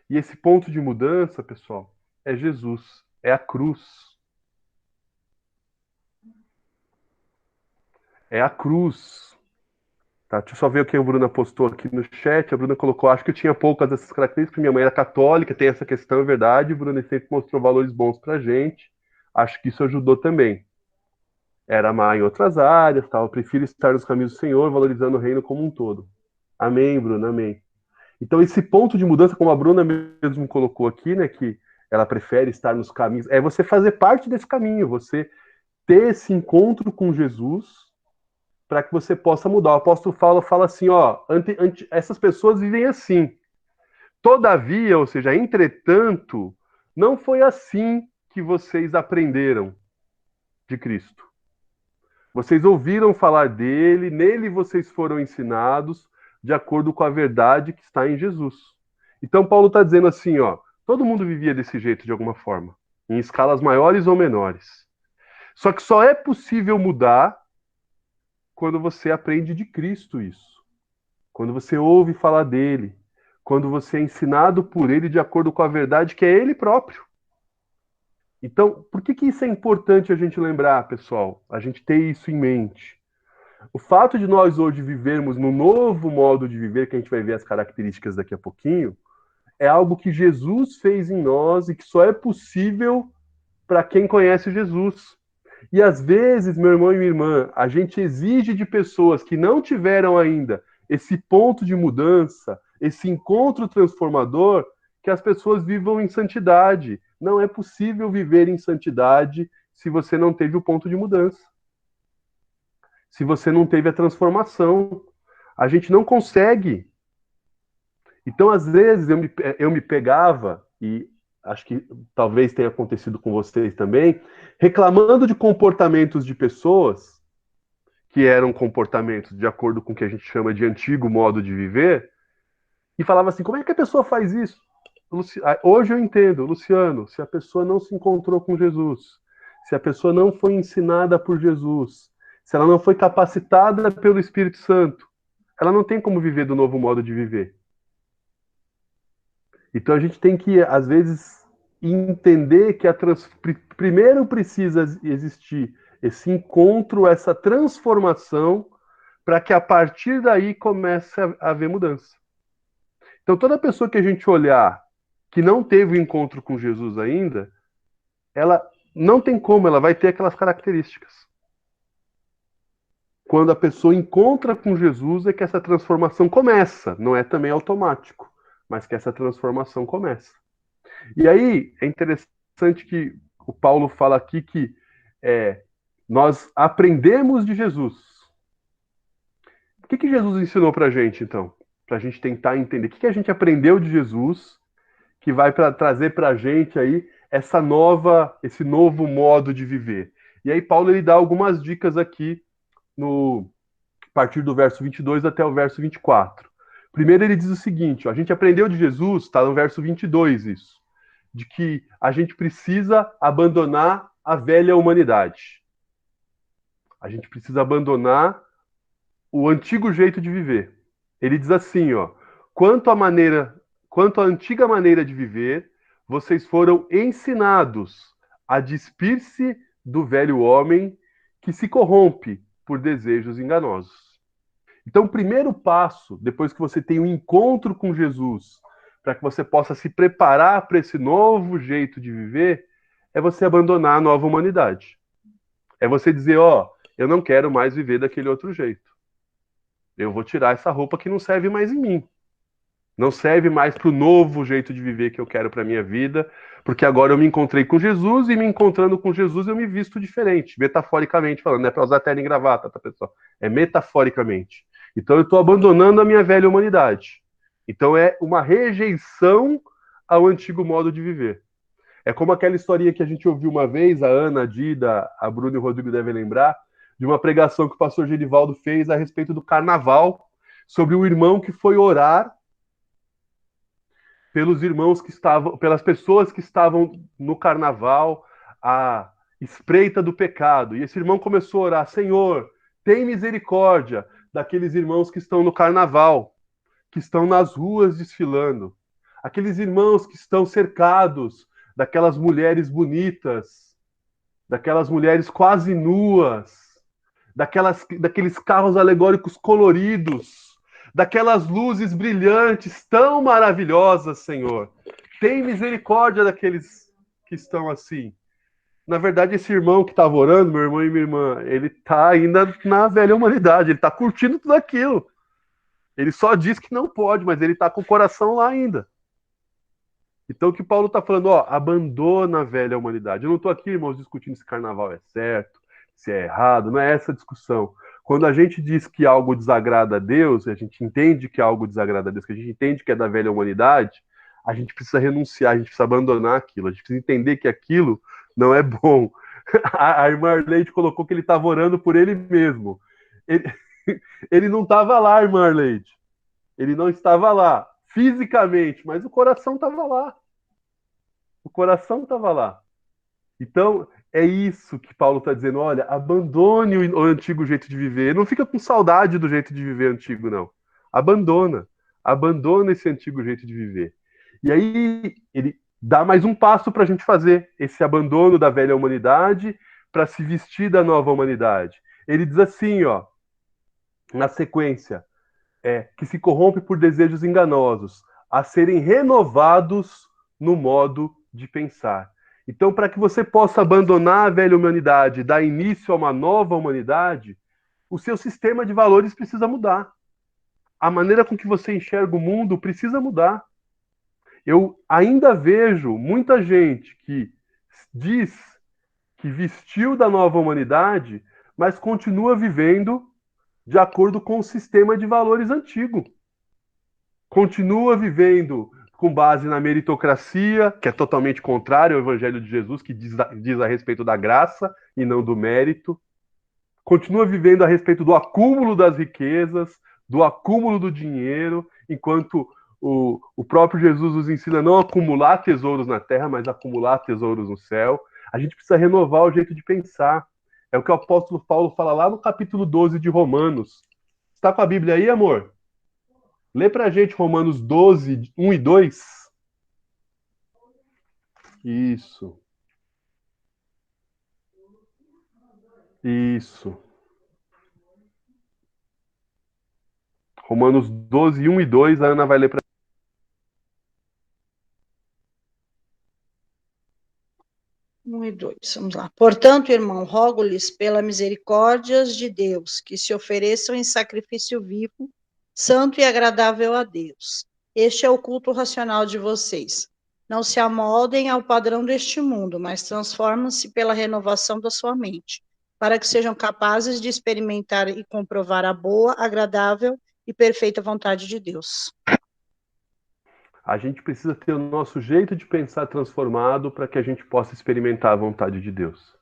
E esse ponto de mudança, pessoal, é Jesus, é a cruz. É a cruz. Tá? Deixa eu só ver o que a Bruna postou aqui no chat. A Bruna colocou, acho que eu tinha poucas dessas características, minha mãe era católica, tem essa questão, é verdade. A Bruna sempre mostrou valores bons pra gente. Acho que isso ajudou também. Era má em outras áreas, tal. Eu prefiro estar nos caminhos do Senhor, valorizando o reino como um todo. Amém, Bruna, amém. Então, esse ponto de mudança, como a Bruna mesmo colocou aqui, né, que ela prefere estar nos caminhos, é você fazer parte desse caminho, você ter esse encontro com Jesus, para que você possa mudar. O apóstolo fala assim, essas pessoas vivem assim. Todavia, ou seja, entretanto, não foi assim que vocês aprenderam de Cristo. Vocês ouviram falar dele, nele vocês foram ensinados de acordo com a verdade que está em Jesus. Então Paulo está dizendo assim, todo mundo vivia desse jeito de alguma forma, em escalas maiores ou menores. Só que só é possível mudar quando você aprende de Cristo isso. Quando você ouve falar dele. Quando você é ensinado por ele de acordo com a verdade que é ele próprio. Então, por que isso é importante a gente lembrar, pessoal? A gente ter isso em mente. O fato de nós hoje vivermos no novo modo de viver, que a gente vai ver as características daqui a pouquinho, é algo que Jesus fez em nós e que só é possível para quem conhece Jesus. E às vezes, meu irmão e minha irmã, a gente exige de pessoas que não tiveram ainda esse ponto de mudança, esse encontro transformador, que as pessoas vivam em santidade. Não é possível viver em santidade se você não teve o ponto de mudança. se você não teve a transformação. A gente não consegue. Então, às vezes, eu me pegava, e acho que talvez tenha acontecido com vocês também, reclamando de comportamentos de pessoas que eram comportamentos de acordo com o que a gente chama de antigo modo de viver, e falava assim, como é que a pessoa faz isso? Hoje eu entendo, Luciano, se a pessoa não se encontrou com Jesus, se a pessoa não foi ensinada por Jesus, se ela não foi capacitada pelo Espírito Santo, ela não tem como viver do novo modo de viver. Então a gente tem que, às vezes, entender que primeiro precisa existir esse encontro, essa transformação, para que a partir daí comece a haver mudança. Então toda pessoa que a gente olhar que não teve o encontro com Jesus ainda, ela não tem como, ela vai ter aquelas características. Quando a pessoa encontra com Jesus é que essa transformação começa, não é também automático, mas que essa transformação começa. E aí é interessante que o Paulo fala aqui que nós aprendemos de Jesus. O que Jesus ensinou para a gente, então? Para a gente tentar entender. O que a gente aprendeu de Jesus que vai trazer para a gente aí esse novo modo de viver? E aí Paulo ele dá algumas dicas aqui a partir do verso 22 até o verso 24. Primeiro ele diz o seguinte, ó, a gente aprendeu de Jesus, está no verso 22 isso, de que a gente precisa abandonar a velha humanidade. A gente precisa abandonar o antigo jeito de viver. Ele diz assim, ó, quanto à antiga maneira de viver, vocês foram ensinados a despir-se do velho homem que se corrompe por desejos enganosos. Então, o primeiro passo, depois que você tem um encontro com Jesus, para que você possa se preparar para esse novo jeito de viver, é você abandonar a nova humanidade. É você dizer, ó, eu não quero mais viver daquele outro jeito. Eu vou tirar essa roupa que não serve mais em mim. Não serve mais para o novo jeito de viver que eu quero para a minha vida, porque agora eu me encontrei com Jesus e me encontrando com Jesus eu me visto diferente, metaforicamente falando, não é para usar terno e gravata, tá, pessoal? É metaforicamente. Então eu estou abandonando a minha velha humanidade. Então é uma rejeição ao antigo modo de viver. É como aquela historinha que a gente ouviu uma vez, a Ana, a Dida, a Bruna e o Rodrigo devem lembrar, de uma pregação que o pastor Genivaldo fez a respeito do carnaval, sobre o irmão que foi orar pelas pessoas que estavam no carnaval, à espreita do pecado. E esse irmão começou a orar, Senhor, tem misericórdia daqueles irmãos que estão no carnaval, que estão nas ruas desfilando, aqueles irmãos que estão cercados daquelas mulheres bonitas, daquelas mulheres quase nuas, daqueles carros alegóricos coloridos, daquelas luzes brilhantes tão maravilhosas, Senhor. Tem misericórdia daqueles que estão assim. Na verdade, esse irmão que estava orando, meu irmão e minha irmã, ele está ainda na velha humanidade, ele está curtindo tudo aquilo. Ele só diz que não pode, mas ele está com o coração lá ainda. Então o que Paulo está falando, ó, abandona a velha humanidade. Eu não estou aqui, irmãos, discutindo se carnaval é certo, se é errado, não é essa a discussão. Quando a gente diz que algo desagrada a Deus, a gente entende que algo desagrada a Deus, que a gente entende que é da velha humanidade, a gente precisa renunciar, a gente precisa abandonar aquilo, a gente precisa entender que aquilo não é bom. A irmã Arleide colocou que ele estava orando por ele mesmo. Ele não estava lá, irmã Arleide. Ele não estava lá fisicamente, mas o coração estava lá. O coração estava lá. Então, é isso que Paulo está dizendo. Olha, abandone o antigo jeito de viver. Não fica com saudade do jeito de viver antigo, não. Abandona. Abandona esse antigo jeito de viver. E aí, ele dá mais um passo para a gente fazer esse abandono da velha humanidade para se vestir da nova humanidade. Ele diz assim, ó, na sequência, que se corrompe por desejos enganosos, a serem renovados no modo de pensar. Então, para que você possa abandonar a velha humanidade e dar início a uma nova humanidade, o seu sistema de valores precisa mudar. A maneira com que você enxerga o mundo precisa mudar. Eu ainda vejo muita gente que diz que vestiu da nova humanidade, mas continua vivendo de acordo com o sistema de valores antigo. Continua vivendo com base na meritocracia, que é totalmente contrário ao Evangelho de Jesus, que diz a respeito da graça e não do mérito. Continua vivendo a respeito do acúmulo das riquezas, do acúmulo do dinheiro, enquanto o próprio Jesus nos ensina não a acumular tesouros na terra, mas a acumular tesouros no céu. A gente precisa renovar o jeito de pensar. É o que o apóstolo Paulo fala lá no capítulo 12 de Romanos. Está com a Bíblia aí, amor? Lê pra gente Romanos 12, 1 e 2. Isso. Isso. Romanos 12, 1 e 2, a Ana vai ler pra 1 e 2, vamos lá. Portanto, irmão, rogo-lhes pela misericórdias de Deus, que se ofereçam em sacrifício vivo, santo e agradável a Deus. Este é o culto racional de vocês. Não se amoldem ao padrão deste mundo, mas transformem-se pela renovação da sua mente, para que sejam capazes de experimentar e comprovar a boa, agradável e perfeita vontade de Deus. A gente precisa ter o nosso jeito de pensar transformado para que a gente possa experimentar a vontade de Deus.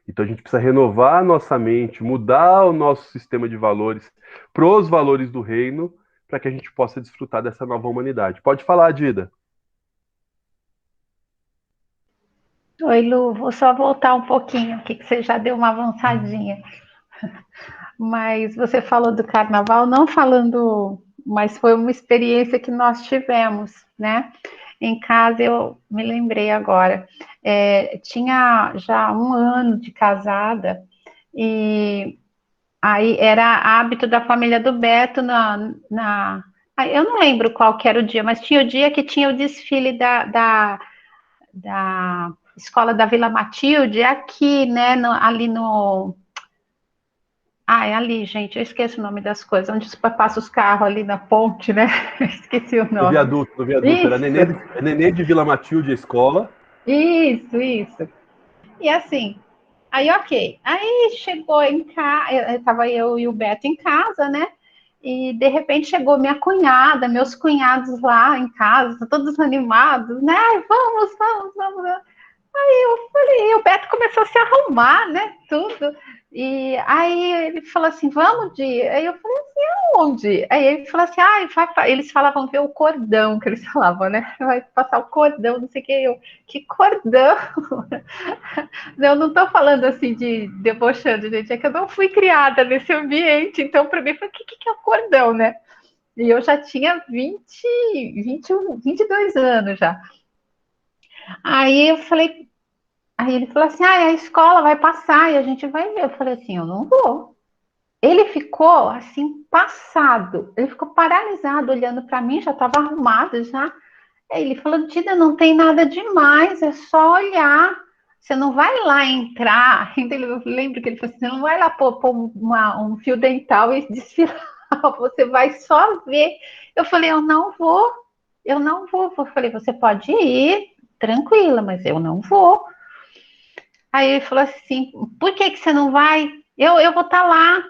Então a gente precisa renovar a nossa mente, mudar o nosso sistema de valores para os valores do reino, para que a gente possa desfrutar dessa nova humanidade. Pode falar, Dida. Oi, Lu, vou só voltar um pouquinho aqui, que você já deu uma avançadinha. Mas você falou do carnaval, não falando, mas foi uma experiência que nós tivemos, né? Em casa, eu me lembrei agora, tinha já 1 ano de casada, e aí era hábito da família do Beto eu não lembro qual que era o dia, mas tinha o dia que tinha o desfile da escola da Vila Matilde, aqui, né, ali no... Ah, é ali, gente, eu esqueço o nome das coisas, onde passa os carros ali na ponte, né? Esqueci o No nome. viaduto, no viaduto. Era Isso, Nenê de Vila Matilde, a escola. isso. E assim, aí ok. Aí chegou em casa, estava eu e o Beto em casa, né? E de repente chegou minha cunhada, meus cunhados lá em casa, todos animados, né? Ai, vamos. Aí eu falei, e o Beto começou a se arrumar, né? Tudo. E aí ele falou assim, vamos, Di. Aí eu falei assim, aonde? Aí ele falou assim, eles falavam ver o cordão, que eles falavam, né? Vai passar o cordão, não sei o que. Que cordão? Eu não estou falando assim de debochando, gente, é que eu não fui criada nesse ambiente, então para mim foi o que é o cordão, né? E eu já tinha 21, 22 anos já. Aí eu falei, aí ele falou assim, a escola vai passar e a gente vai ver. Eu falei assim, eu não vou. Ele ficou assim, passado, ele ficou paralisado, olhando para mim, já estava arrumado já. Aí ele falou, Dida, não tem nada demais, é só olhar. Você não vai lá entrar. Eu lembro que ele falou assim, você não vai lá pôr um fio dental e desfilar, você vai só ver. Eu falei, eu não vou. Eu falei, você pode ir, tranquila, mas eu não vou. Aí ele falou assim, por que você não vai? Eu vou estar lá,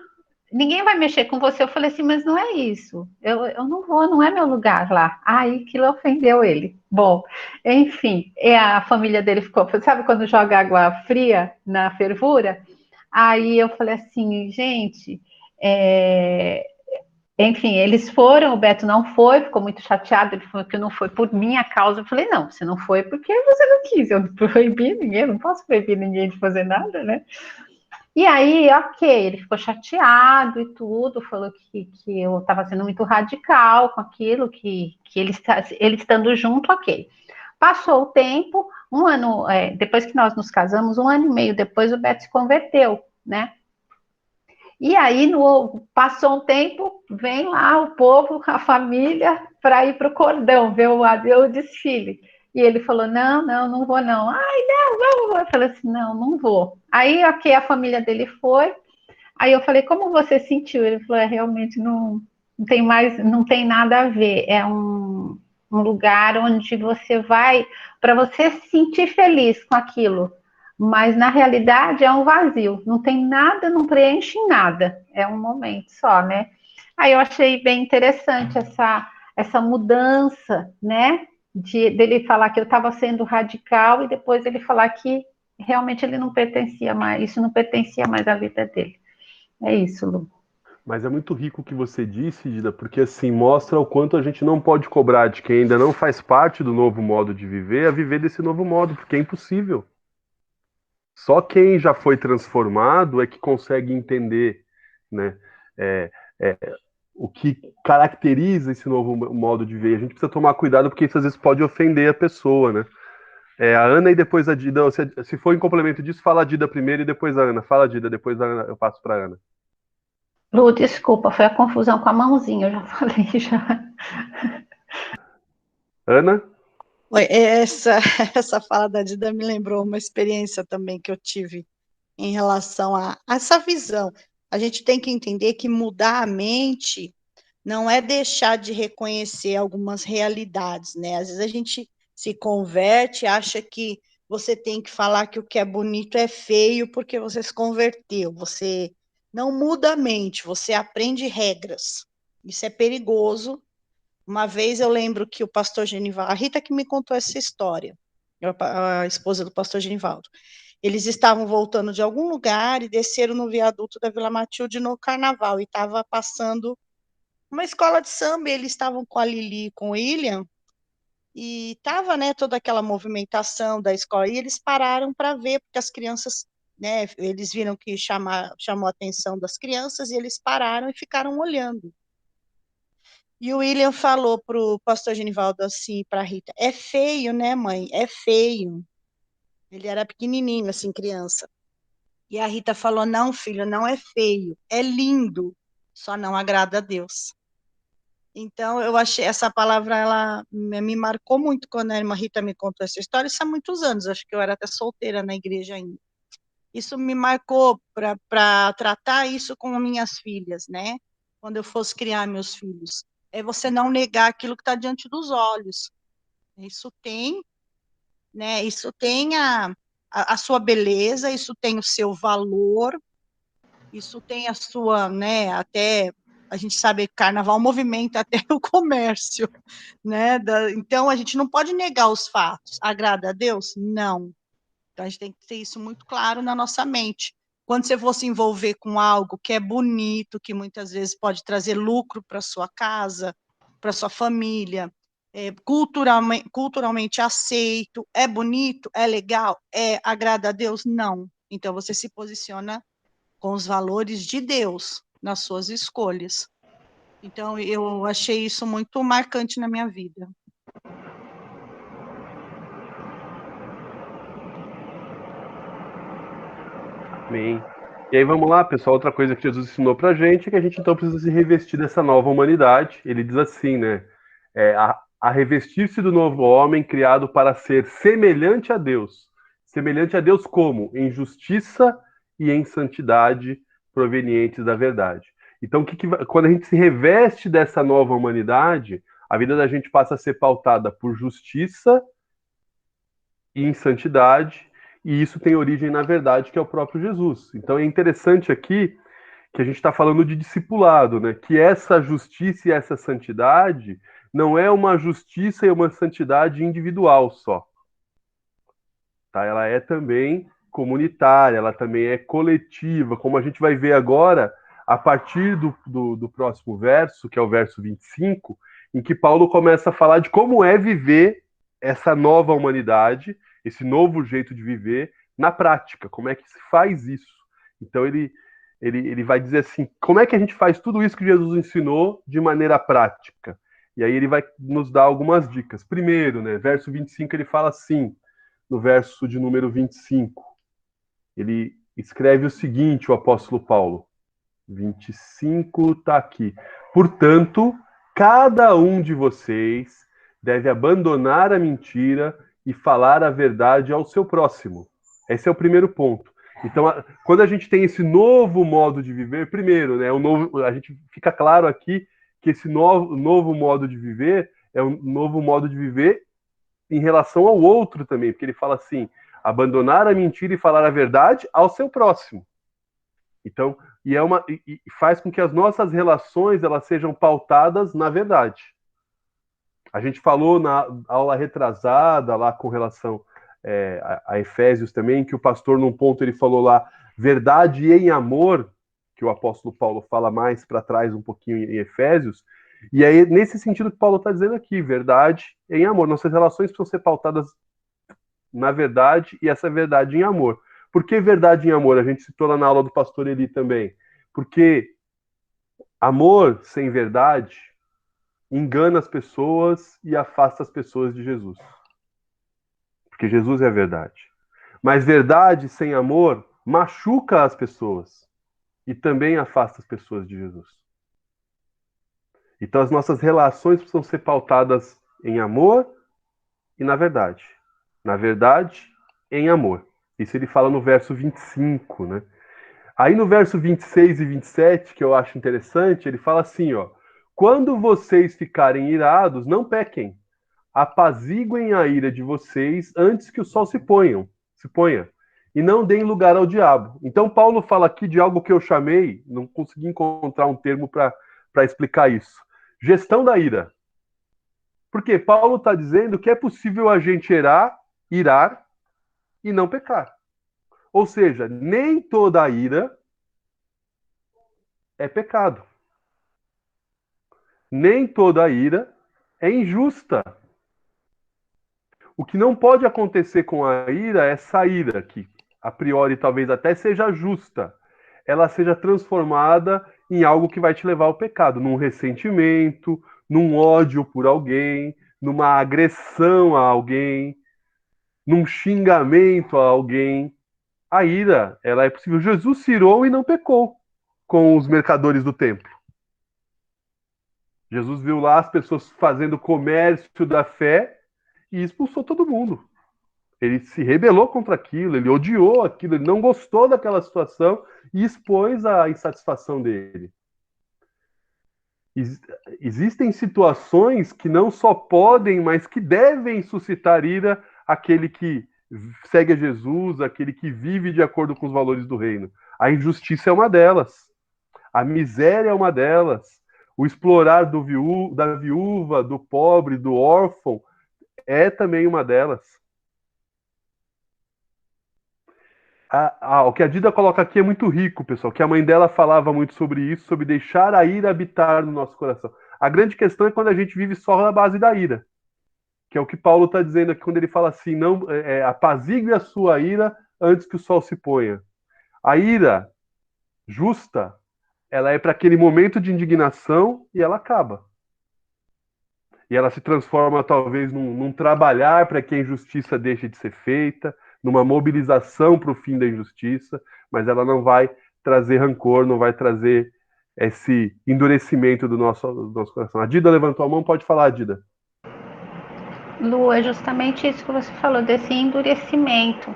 ninguém vai mexer com você. Eu falei assim, mas não é isso. Eu não vou, não é meu lugar lá. Aí aquilo ofendeu ele. Bom, enfim, a família dele ficou, sabe quando joga água fria na fervura? Aí eu falei assim, gente, enfim, eles foram, o Beto não foi, ficou muito chateado, ele falou que não foi por minha causa. Eu falei, não, você não foi porque você não quis, eu não proibi ninguém, não posso proibir ninguém de fazer nada, né? E aí, ok, ele ficou chateado e tudo, falou que eu estava sendo muito radical com aquilo, que ele estando junto, ok. Passou o tempo, 1 ano, depois que nós nos casamos, 1 ano e meio depois o Beto se converteu, né? E aí, passou um tempo, vem lá o povo, a família, para ir para o cordão, ver o desfile. E ele falou, não vou não. Ai, não, vamos. Eu falei assim, não vou. Aí, ok, a família dele foi. Aí eu falei, como você sentiu? Ele falou, realmente não tem nada a ver. É um lugar onde você vai para você se sentir feliz com aquilo. mas na realidade é um vazio, não tem nada, não preenche em nada, é um momento só, né? Aí eu achei bem interessante essa mudança, né? Dele falar que eu estava sendo radical e depois ele falar que realmente ele não pertencia mais, isso não pertencia mais à vida dele. É isso, Lu. Mas é muito rico o que você disse, Dida, porque assim mostra o quanto a gente não pode cobrar de quem ainda não faz parte do novo modo de viver a viver desse novo modo, porque é impossível. Só quem já foi transformado é que consegue entender, né, é, é, o que caracteriza esse novo modo de viver. A gente precisa tomar cuidado porque isso às vezes pode ofender a pessoa, né? A Ana e depois a Dida. Se for em complemento disso, fala a Dida primeiro e depois a Ana. Fala a Dida, depois a Ana, eu passo para a Ana. Lu, desculpa, foi a confusão com a mãozinha, eu já falei já. Ana? Essa fala da Dida me lembrou uma experiência também que eu tive em relação a essa visão. A gente tem que entender que mudar a mente não é deixar de reconhecer algumas realidades, né? Às vezes a gente se converte, acha que você tem que falar que o que é bonito é feio porque você se converteu. Você não muda a mente, você aprende regras. Isso é perigoso. Uma vez eu lembro que o pastor Genivaldo, a Rita que me contou essa história, a esposa do pastor Genivaldo, eles estavam voltando de algum lugar e desceram no viaduto da Vila Matilde no carnaval, e estava passando uma escola de samba, e eles estavam com a Lili e com o William, e estava, né, toda aquela movimentação da escola, e eles pararam para ver, porque as crianças, né, eles viram que chamou a atenção das crianças, e eles pararam e ficaram olhando. E o William falou para o pastor Genivaldo assim, para a Rita, é feio, né, mãe? É feio. Ele era pequenininho, assim, criança. E a Rita falou, não, filho, não é feio, é lindo, só não agrada a Deus. Então, eu achei, essa palavra, ela me marcou muito quando a irmã Rita me contou essa história, isso há muitos anos, acho que eu era até solteira na igreja ainda. Isso me marcou para tratar isso com minhas filhas, né? Quando eu fosse criar meus filhos. É você não negar aquilo que está diante dos olhos. Isso tem, né? Isso tem a sua beleza, isso tem o seu valor, isso tem a sua, né? Até a gente sabe que carnaval movimenta até o comércio, né? Então a gente não pode negar os fatos. Agrada a Deus? Não. Então, a gente tem que ter isso muito claro na nossa mente. Quando você for se envolver com algo que é bonito, que muitas vezes pode trazer lucro para sua casa, para sua família, culturalmente aceito, é bonito, é legal, agrada a Deus? Não. Então, você se posiciona com os valores de Deus nas suas escolhas. Então, eu achei isso muito marcante na minha vida. Amém. E aí vamos lá, pessoal. Outra coisa que Jesus ensinou pra gente é que a gente então precisa se revestir dessa nova humanidade. Ele diz assim, né? A revestir-se do novo homem criado para ser semelhante a Deus. Semelhante a Deus como? Em justiça e em santidade provenientes da verdade. Então, quando a gente se reveste dessa nova humanidade, a vida da gente passa a ser pautada por justiça e em santidade, e isso tem origem na verdade, que é o próprio Jesus. Então é interessante aqui que a gente está falando de discipulado, né? Que essa justiça e essa santidade não é uma justiça e uma santidade individual só. Tá? Ela é também comunitária, ela também é coletiva, como a gente vai ver agora, a partir do próximo verso, que é o verso 25, em que Paulo começa a falar de como é viver essa nova humanidade, esse novo jeito de viver na prática, como é que se faz isso. Então ele vai dizer assim, como é que a gente faz tudo isso que Jesus ensinou de maneira prática? E aí ele vai nos dar algumas dicas. Primeiro, né, verso 25, ele fala assim, no verso de número 25, ele escreve o seguinte, o apóstolo Paulo, 25 está aqui. Portanto, cada um de vocês deve abandonar a mentira e falar a verdade ao seu próximo. Esse é o primeiro ponto. Então, quando a gente tem esse novo modo de viver, primeiro, né, a gente fica claro aqui que esse novo modo de viver é um novo modo de viver em relação ao outro também, porque ele fala assim, Abandonar a mentira e falar a verdade ao seu próximo. Então, e faz com que as nossas relações elas sejam pautadas na verdade. A gente falou na aula retrasada lá com relação a Efésios também, que o pastor num ponto ele falou lá, verdade em amor, que o apóstolo Paulo fala mais para trás um pouquinho em Efésios, e aí nesse sentido que Paulo está dizendo aqui, verdade em amor. Nossas relações precisam ser pautadas na verdade e essa verdade em amor. Por que verdade em amor? A gente citou lá na aula do pastor Eli também. Porque amor sem verdade engana as pessoas e afasta as pessoas de Jesus. Porque Jesus é a verdade. Mas verdade sem amor machuca as pessoas e também afasta as pessoas de Jesus. Então as nossas relações precisam ser pautadas em amor e na verdade. Na verdade, em amor. Isso ele fala no verso 25, né? Aí no verso 26 e 27, que eu acho interessante, ele fala assim, ó: quando vocês ficarem irados, não pequem. Apaziguem a ira de vocês antes que o sol se ponha. E não deem lugar ao diabo. Então Paulo fala aqui de algo que eu chamei, não consegui encontrar um termo para explicar isso. Gestão da ira. Porque Paulo está dizendo que é possível a gente irar e não pecar. Ou seja, nem toda ira é pecado. Nem toda ira é injusta. O que não pode acontecer com a ira é essa ira, que a priori talvez até seja justa, ela seja transformada em algo que vai te levar ao pecado, num ressentimento, num ódio por alguém, numa agressão a alguém, num xingamento a alguém. A ira, ela é possível. Jesus se irou e não pecou com os mercadores do templo. Jesus viu lá as pessoas fazendo comércio da fé e expulsou todo mundo. Ele se rebelou contra aquilo, ele odiou aquilo, ele não gostou daquela situação e expôs a insatisfação dele. Existem situações que não só podem, mas que devem suscitar ira àquele que segue a Jesus, aquele que vive de acordo com os valores do reino. A injustiça é uma delas. A miséria é uma delas. O explorar da viúva, do pobre, do órfão, é também uma delas. O que a Dida coloca aqui é muito rico, pessoal, que a mãe dela falava muito sobre isso, sobre deixar a ira habitar no nosso coração. A grande questão é quando a gente vive só na base da ira, que é o que Paulo está dizendo aqui quando ele fala assim, não apazigue a sua ira antes que o sol se ponha. A ira justa, ela é para aquele momento de indignação e ela acaba. E ela se transforma talvez num trabalhar para que a injustiça deixe de ser feita, numa mobilização para o fim da injustiça, mas ela não vai trazer rancor, não vai trazer esse endurecimento do nosso coração. A Dida levantou a mão, pode falar, Dida. Lu, é justamente isso que você falou, desse endurecimento.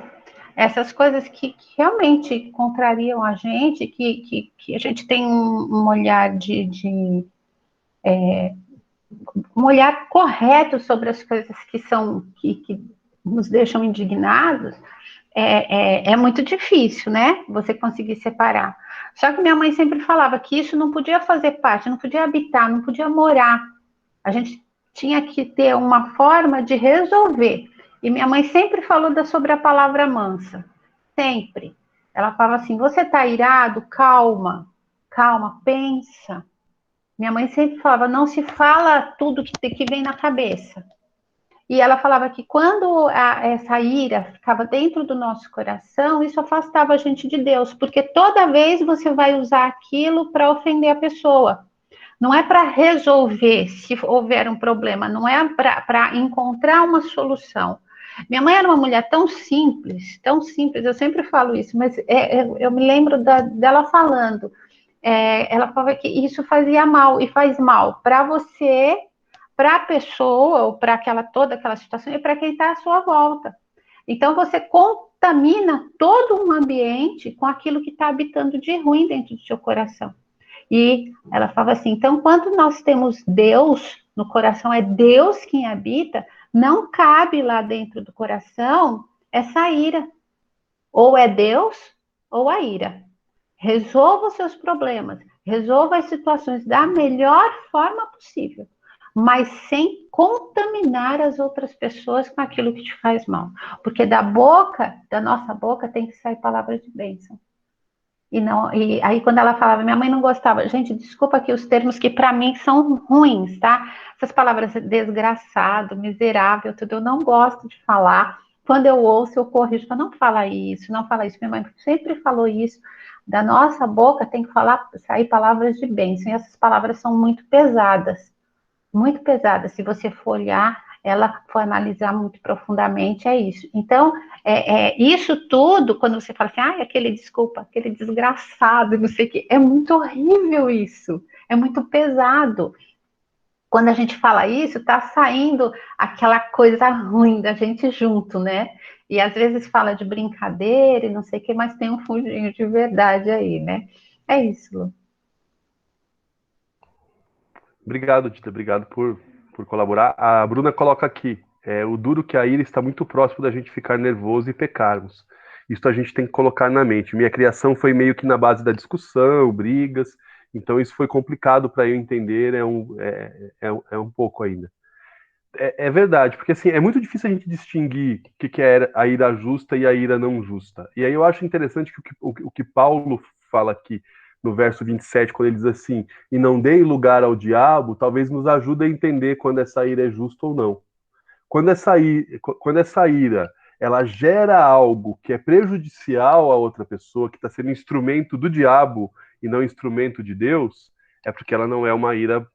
Essas coisas que realmente contrariam a gente, que a gente tem um olhar um olhar correto sobre as coisas que nos deixam indignados, é muito difícil, né? Você conseguir separar. Só que minha mãe sempre falava que isso não podia fazer parte, não podia habitar, não podia morar. A gente tinha que ter uma forma de resolver. E minha mãe sempre falou sobre a palavra mansa. Sempre. Ela falava assim, você está irado? Calma. Calma, pensa. Minha mãe sempre falava, não se fala tudo que vem na cabeça. E ela falava que quando essa ira ficava dentro do nosso coração, isso afastava a gente de Deus, porque toda vez você vai usar aquilo para ofender a pessoa. Não é para resolver se houver um problema, não é para encontrar uma solução. Minha mãe era uma mulher tão simples, eu sempre falo isso, mas eu me lembro dela falando. Ela falava que isso fazia mal, e faz mal para você, para a pessoa, ou para toda aquela situação, e para quem está à sua volta. Então, você contamina todo um ambiente com aquilo que está habitando de ruim dentro do seu coração. E ela falava assim, então, quando nós temos Deus no coração, é Deus quem habita, não cabe lá dentro do coração essa ira. Ou é Deus, ou a ira. Resolva os seus problemas, resolva as situações da melhor forma possível, mas sem contaminar as outras pessoas com aquilo que te faz mal. Porque da nossa boca, tem que sair palavras de bênção. E aí, quando ela falava, minha mãe não gostava. Gente, desculpa aqui os termos que para mim são ruins, tá? Essas palavras desgraçado, miserável, tudo, eu não gosto de falar. Quando eu ouço, eu corrijo, não fala isso, não fala isso. Minha mãe sempre falou isso. Da nossa boca tem que sair palavras de bênção. E essas palavras são muito pesadas. Muito pesada. Se você for olhar, ela for analisar muito profundamente, é isso. Então, isso tudo, quando você fala assim, aquele desgraçado, não sei o quê, é muito horrível isso, é muito pesado. Quando a gente fala isso, tá saindo aquela coisa ruim da gente junto, né? E às vezes fala de brincadeira e não sei o quê, mas tem um fundinho de verdade aí, né? É isso, Lu. Obrigado, Tita. Obrigado por colaborar. A Bruna coloca aqui, o duro que a ira está muito próximo da gente ficar nervoso e pecarmos. Isso a gente tem que colocar na mente. Minha criação foi meio que na base da discussão, brigas, então isso foi complicado para eu entender, é um pouco ainda. É verdade, porque assim, é muito difícil a gente distinguir o que é a ira justa e a ira não justa. E aí eu acho interessante que o que Paulo fala aqui no verso 27, quando ele diz assim, e não deem lugar ao diabo, talvez nos ajude a entender quando essa ira é justa ou não. Quando essa ira ela gera algo que é prejudicial a outra pessoa, que está sendo instrumento do diabo e não instrumento de Deus, é porque ela não é uma ira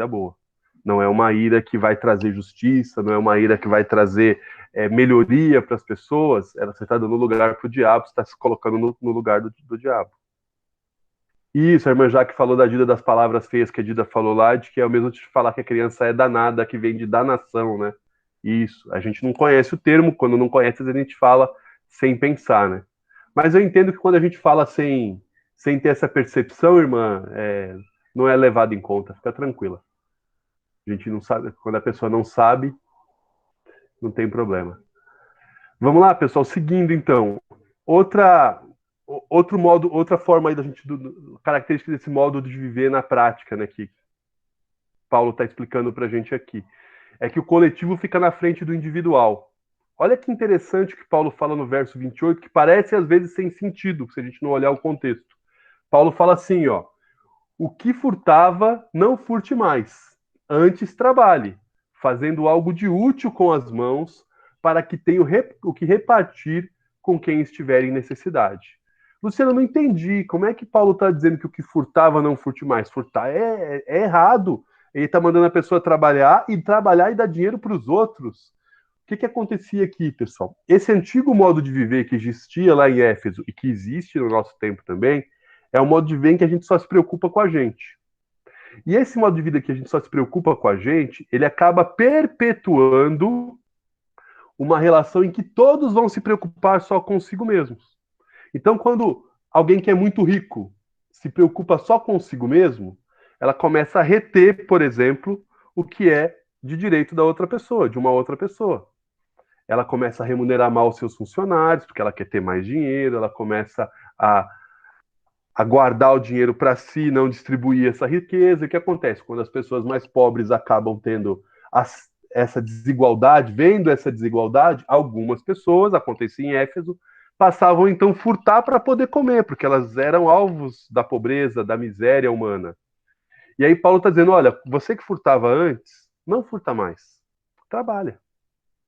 boa. Não é uma ira que vai trazer justiça, não é uma ira que vai trazer melhoria para as pessoas. Você está dando lugar para o diabo, você está se colocando no lugar do diabo. Isso, a irmã Jaque falou da Dida das palavras feias que a Dida falou lá, de que é o mesmo de falar que a criança é danada, que vem de danação, né? Isso, a gente não conhece o termo, quando não conhece a gente fala sem pensar, né? Mas eu entendo que quando a gente fala sem ter essa percepção, irmã, não é levado em conta, fica tranquila. A gente não sabe, quando a pessoa não sabe, não tem problema. Vamos lá, pessoal, seguindo então. Outro modo, outra forma aí da gente, característica desse modo de viver na prática, né, que Paulo está explicando para a gente aqui, é que o coletivo fica na frente do individual. Olha que interessante o que Paulo fala no verso 28, que parece às vezes sem sentido, se a gente não olhar o contexto. Paulo fala assim, ó, o que furtava, não furte mais, antes trabalhe, fazendo algo de útil com as mãos, para que tenha o que repartir com quem estiver em necessidade. Luciano, eu não entendi. Como é que Paulo está dizendo que o que furtava não furte mais? Furtar é errado. Ele está mandando a pessoa trabalhar e dar dinheiro para os outros. O que acontecia aqui, pessoal? Esse antigo modo de viver que existia lá em Éfeso e que existe no nosso tempo também, é um modo de viver em que a gente só se preocupa com a gente. E esse modo de vida que a gente só se preocupa com a gente, ele acaba perpetuando uma relação em que todos vão se preocupar só consigo mesmos. Então, quando alguém que é muito rico se preocupa só consigo mesmo, ela começa a reter, por exemplo, o que é de direito da outra pessoa, de uma outra pessoa. Ela começa a remunerar mal os seus funcionários, porque ela quer ter mais dinheiro, ela começa a guardar o dinheiro para si, não distribuir essa riqueza. E o que acontece? Quando as pessoas mais pobres acabam tendo essa desigualdade, vendo essa desigualdade, algumas pessoas, acontecia em Éfeso, passavam então a furtar para poder comer, porque elas eram alvos da pobreza, da miséria humana. E aí Paulo está dizendo, olha, você que furtava antes, não furta mais. Trabalha.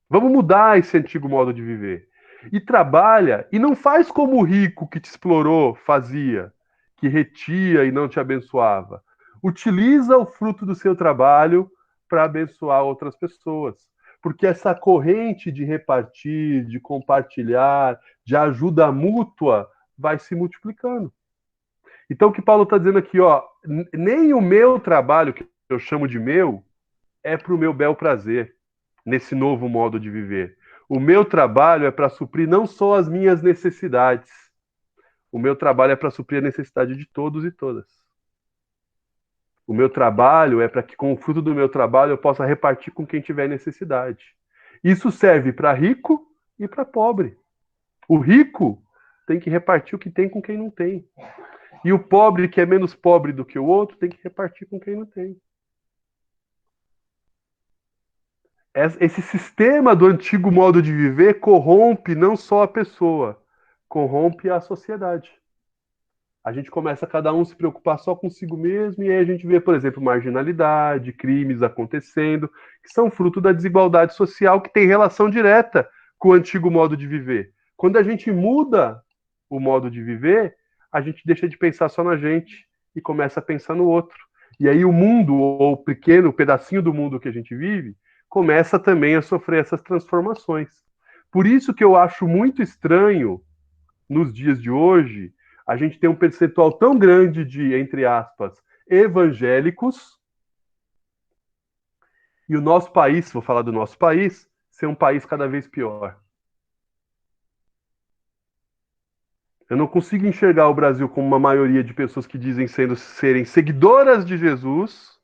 Vamos mudar esse antigo modo de viver. E trabalha, e não faz como o rico que te explorou fazia, que retia e não te abençoava. Utiliza o fruto do seu trabalho para abençoar outras pessoas. Porque essa corrente de repartir, de compartilhar, de ajuda mútua, vai se multiplicando. Então, o que Paulo está dizendo aqui, ó, nem o meu trabalho, que eu chamo de meu, é para o meu bel prazer, nesse novo modo de viver. O meu trabalho é para suprir não só as minhas necessidades, o meu trabalho é para suprir a necessidade de todos e todas. O meu trabalho é para que, com o fruto do meu trabalho, eu possa repartir com quem tiver necessidade. Isso serve para rico e para pobre. O rico tem que repartir o que tem com quem não tem. E o pobre, que é menos pobre do que o outro, tem que repartir com quem não tem. Esse sistema do antigo modo de viver corrompe não só a pessoa, corrompe a sociedade. A gente começa cada um se preocupar só consigo mesmo, e aí a gente vê, por exemplo, marginalidade, crimes acontecendo, que são fruto da desigualdade social que tem relação direta com o antigo modo de viver. Quando a gente muda o modo de viver, a gente deixa de pensar só na gente e começa a pensar no outro. E aí o mundo, ou o pequeno pedacinho do mundo que a gente vive, começa também a sofrer essas transformações. Por isso que eu acho muito estranho, nos dias de hoje, a gente tem um percentual tão grande de, entre aspas, evangélicos, e o nosso país, vou falar do nosso país, ser um país cada vez pior. Eu não consigo enxergar o Brasil como uma maioria de pessoas que dizem serem seguidoras de Jesus,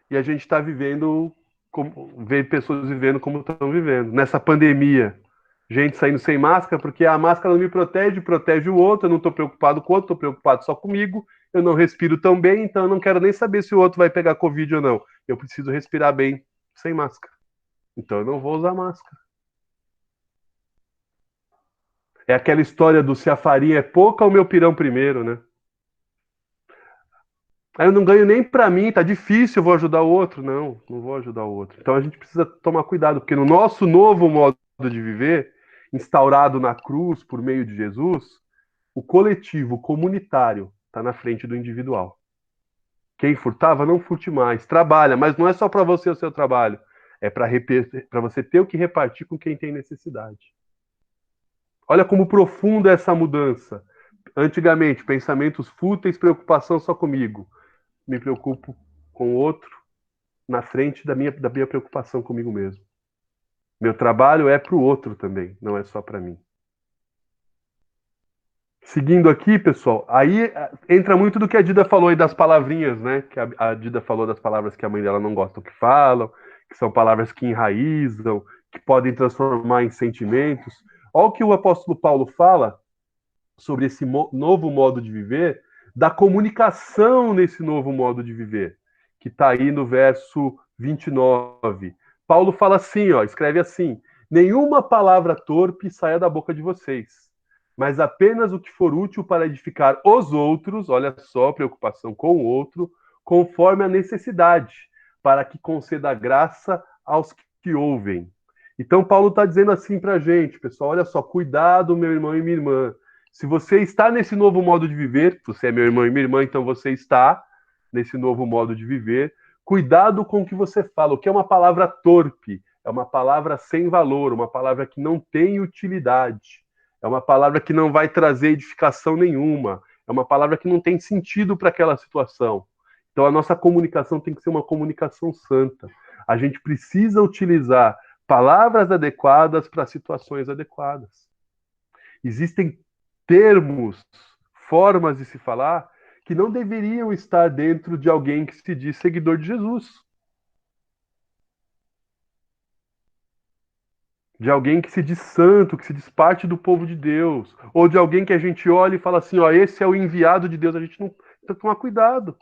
e a gente está vivendo, vê pessoas vivendo como estão vivendo. Nessa pandemia, gente saindo sem máscara, porque a máscara não me protege, protege o outro, eu não estou preocupado com o outro, estou preocupado só comigo, eu não respiro tão bem, então eu não quero nem saber se o outro vai pegar Covid ou não. Eu preciso respirar bem sem máscara. Então eu não vou usar máscara. É aquela história do se a farinha é pouca, o meu pirão primeiro, né? Aí eu não ganho nem pra mim, tá difícil, eu vou ajudar o outro. Não, não vou ajudar o outro. Então a gente precisa tomar cuidado, porque no nosso novo modo de viver, instaurado na cruz por meio de Jesus, o coletivo, o comunitário, está na frente do individual. Quem furtava, não furte mais. Trabalha, mas não é só para você o seu trabalho. É para você ter o que repartir com quem tem necessidade. Olha como profunda é essa mudança. Antigamente, pensamentos fúteis, preocupação só comigo. Me preocupo com o outro na frente da minha preocupação comigo mesmo. Meu trabalho é para o outro também, não é só para mim. Seguindo aqui, pessoal, aí entra muito do que a Dida falou aí das palavrinhas, né? Que a Dida falou das palavras que a mãe dela não gosta que falam, que são palavras que enraizam, que podem transformar em sentimentos. Olha o que o apóstolo Paulo fala sobre esse novo modo de viver, da comunicação nesse novo modo de viver, que está aí no verso 29. Paulo fala assim, ó, escreve assim: nenhuma palavra torpe saia da boca de vocês, mas apenas o que for útil para edificar os outros, olha só, preocupação com o outro, conforme a necessidade, para que conceda graça aos que ouvem. Então Paulo está dizendo assim para a gente, pessoal, olha só, cuidado, meu irmão e minha irmã. Se você está nesse novo modo de viver, você é meu irmão e minha irmã, então você está nesse novo modo de viver, cuidado com o que você fala. O que é uma palavra torpe? É uma palavra sem valor, uma palavra que não tem utilidade. É uma palavra que não vai trazer edificação nenhuma. É uma palavra que não tem sentido para aquela situação. Então a nossa comunicação tem que ser uma comunicação santa. A gente precisa utilizar palavras adequadas para situações adequadas. Existem termos, formas de se falar, que não deveriam estar dentro de alguém que se diz seguidor de Jesus. De alguém que se diz santo, que se diz parte do povo de Deus. Ou de alguém que a gente olha e fala assim, ó, esse é o enviado de Deus. A gente não tem que tomar cuidado.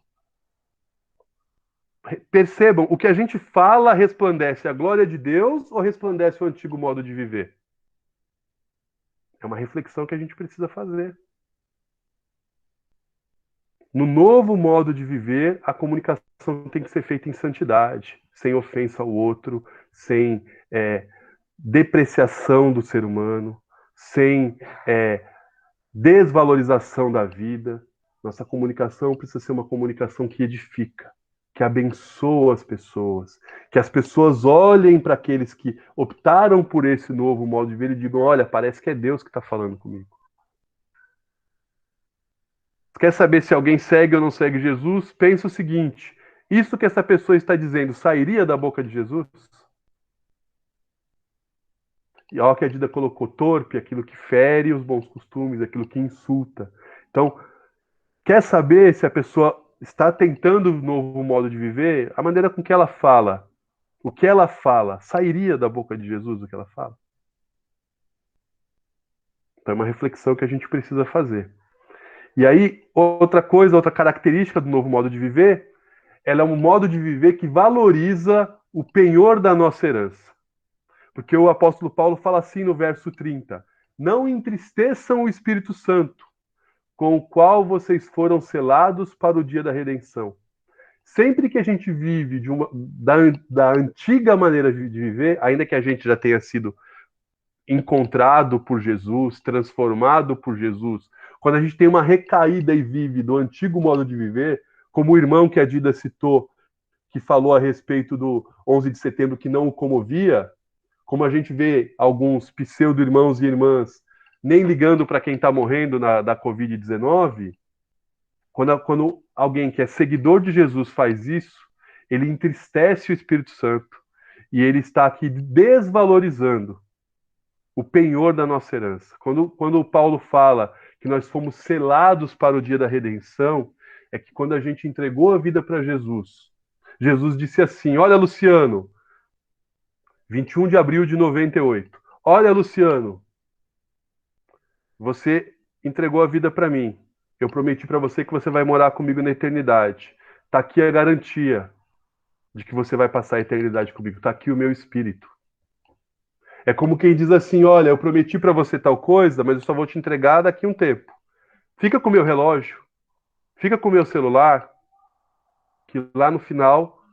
Percebam, o que a gente fala resplandece a glória de Deus ou resplandece o antigo modo de viver? É uma reflexão que a gente precisa fazer. No novo modo de viver, a comunicação tem que ser feita em santidade, sem ofensa ao outro, sem depreciação do ser humano, sem desvalorização da vida. Nossa comunicação precisa ser uma comunicação que edifica, que abençoa as pessoas, que as pessoas olhem para aqueles que optaram por esse novo modo de viver e digam, olha, parece que é Deus que está falando comigo. Quer saber se alguém segue ou não segue Jesus? Pensa o seguinte, isso que essa pessoa está dizendo sairia da boca de Jesus? E olha que a Dida colocou, torpe, aquilo que fere os bons costumes, aquilo que insulta. Então, quer saber se a pessoa está tentando um novo modo de viver? A maneira com que ela fala, o que ela fala, sairia da boca de Jesus o que ela fala? Então é uma reflexão que a gente precisa fazer. E aí, outra coisa, outra característica do novo modo de viver, ela é um modo de viver que valoriza o penhor da nossa herança. Porque o apóstolo Paulo fala assim no verso 30, não entristeçam o Espírito Santo, com o qual vocês foram selados para o dia da redenção. Sempre que a gente vive da antiga maneira de viver, ainda que a gente já tenha sido encontrado por Jesus, transformado por Jesus, quando a gente tem uma recaída e vive do antigo modo de viver, como o irmão que a Dida citou, que falou a respeito do 11 de setembro que não o comovia, como a gente vê alguns pseudo-irmãos e irmãs nem ligando para quem está morrendo da Covid-19, quando alguém que é seguidor de Jesus faz isso, ele entristece o Espírito Santo e ele está aqui desvalorizando o penhor da nossa herança. Quando o Paulo fala que nós fomos selados para o dia da redenção, é que quando a gente entregou a vida para Jesus, Jesus disse assim, olha, Luciano, 21 de abril de 98, olha, Luciano, você entregou a vida para mim, eu prometi para você que você vai morar comigo na eternidade. Está aqui a garantia de que você vai passar a eternidade comigo. Está aqui o meu espírito. É como quem diz assim, olha, eu prometi para você tal coisa, mas eu só vou te entregar daqui a um tempo. Fica com o meu relógio, fica com o meu celular, que lá no final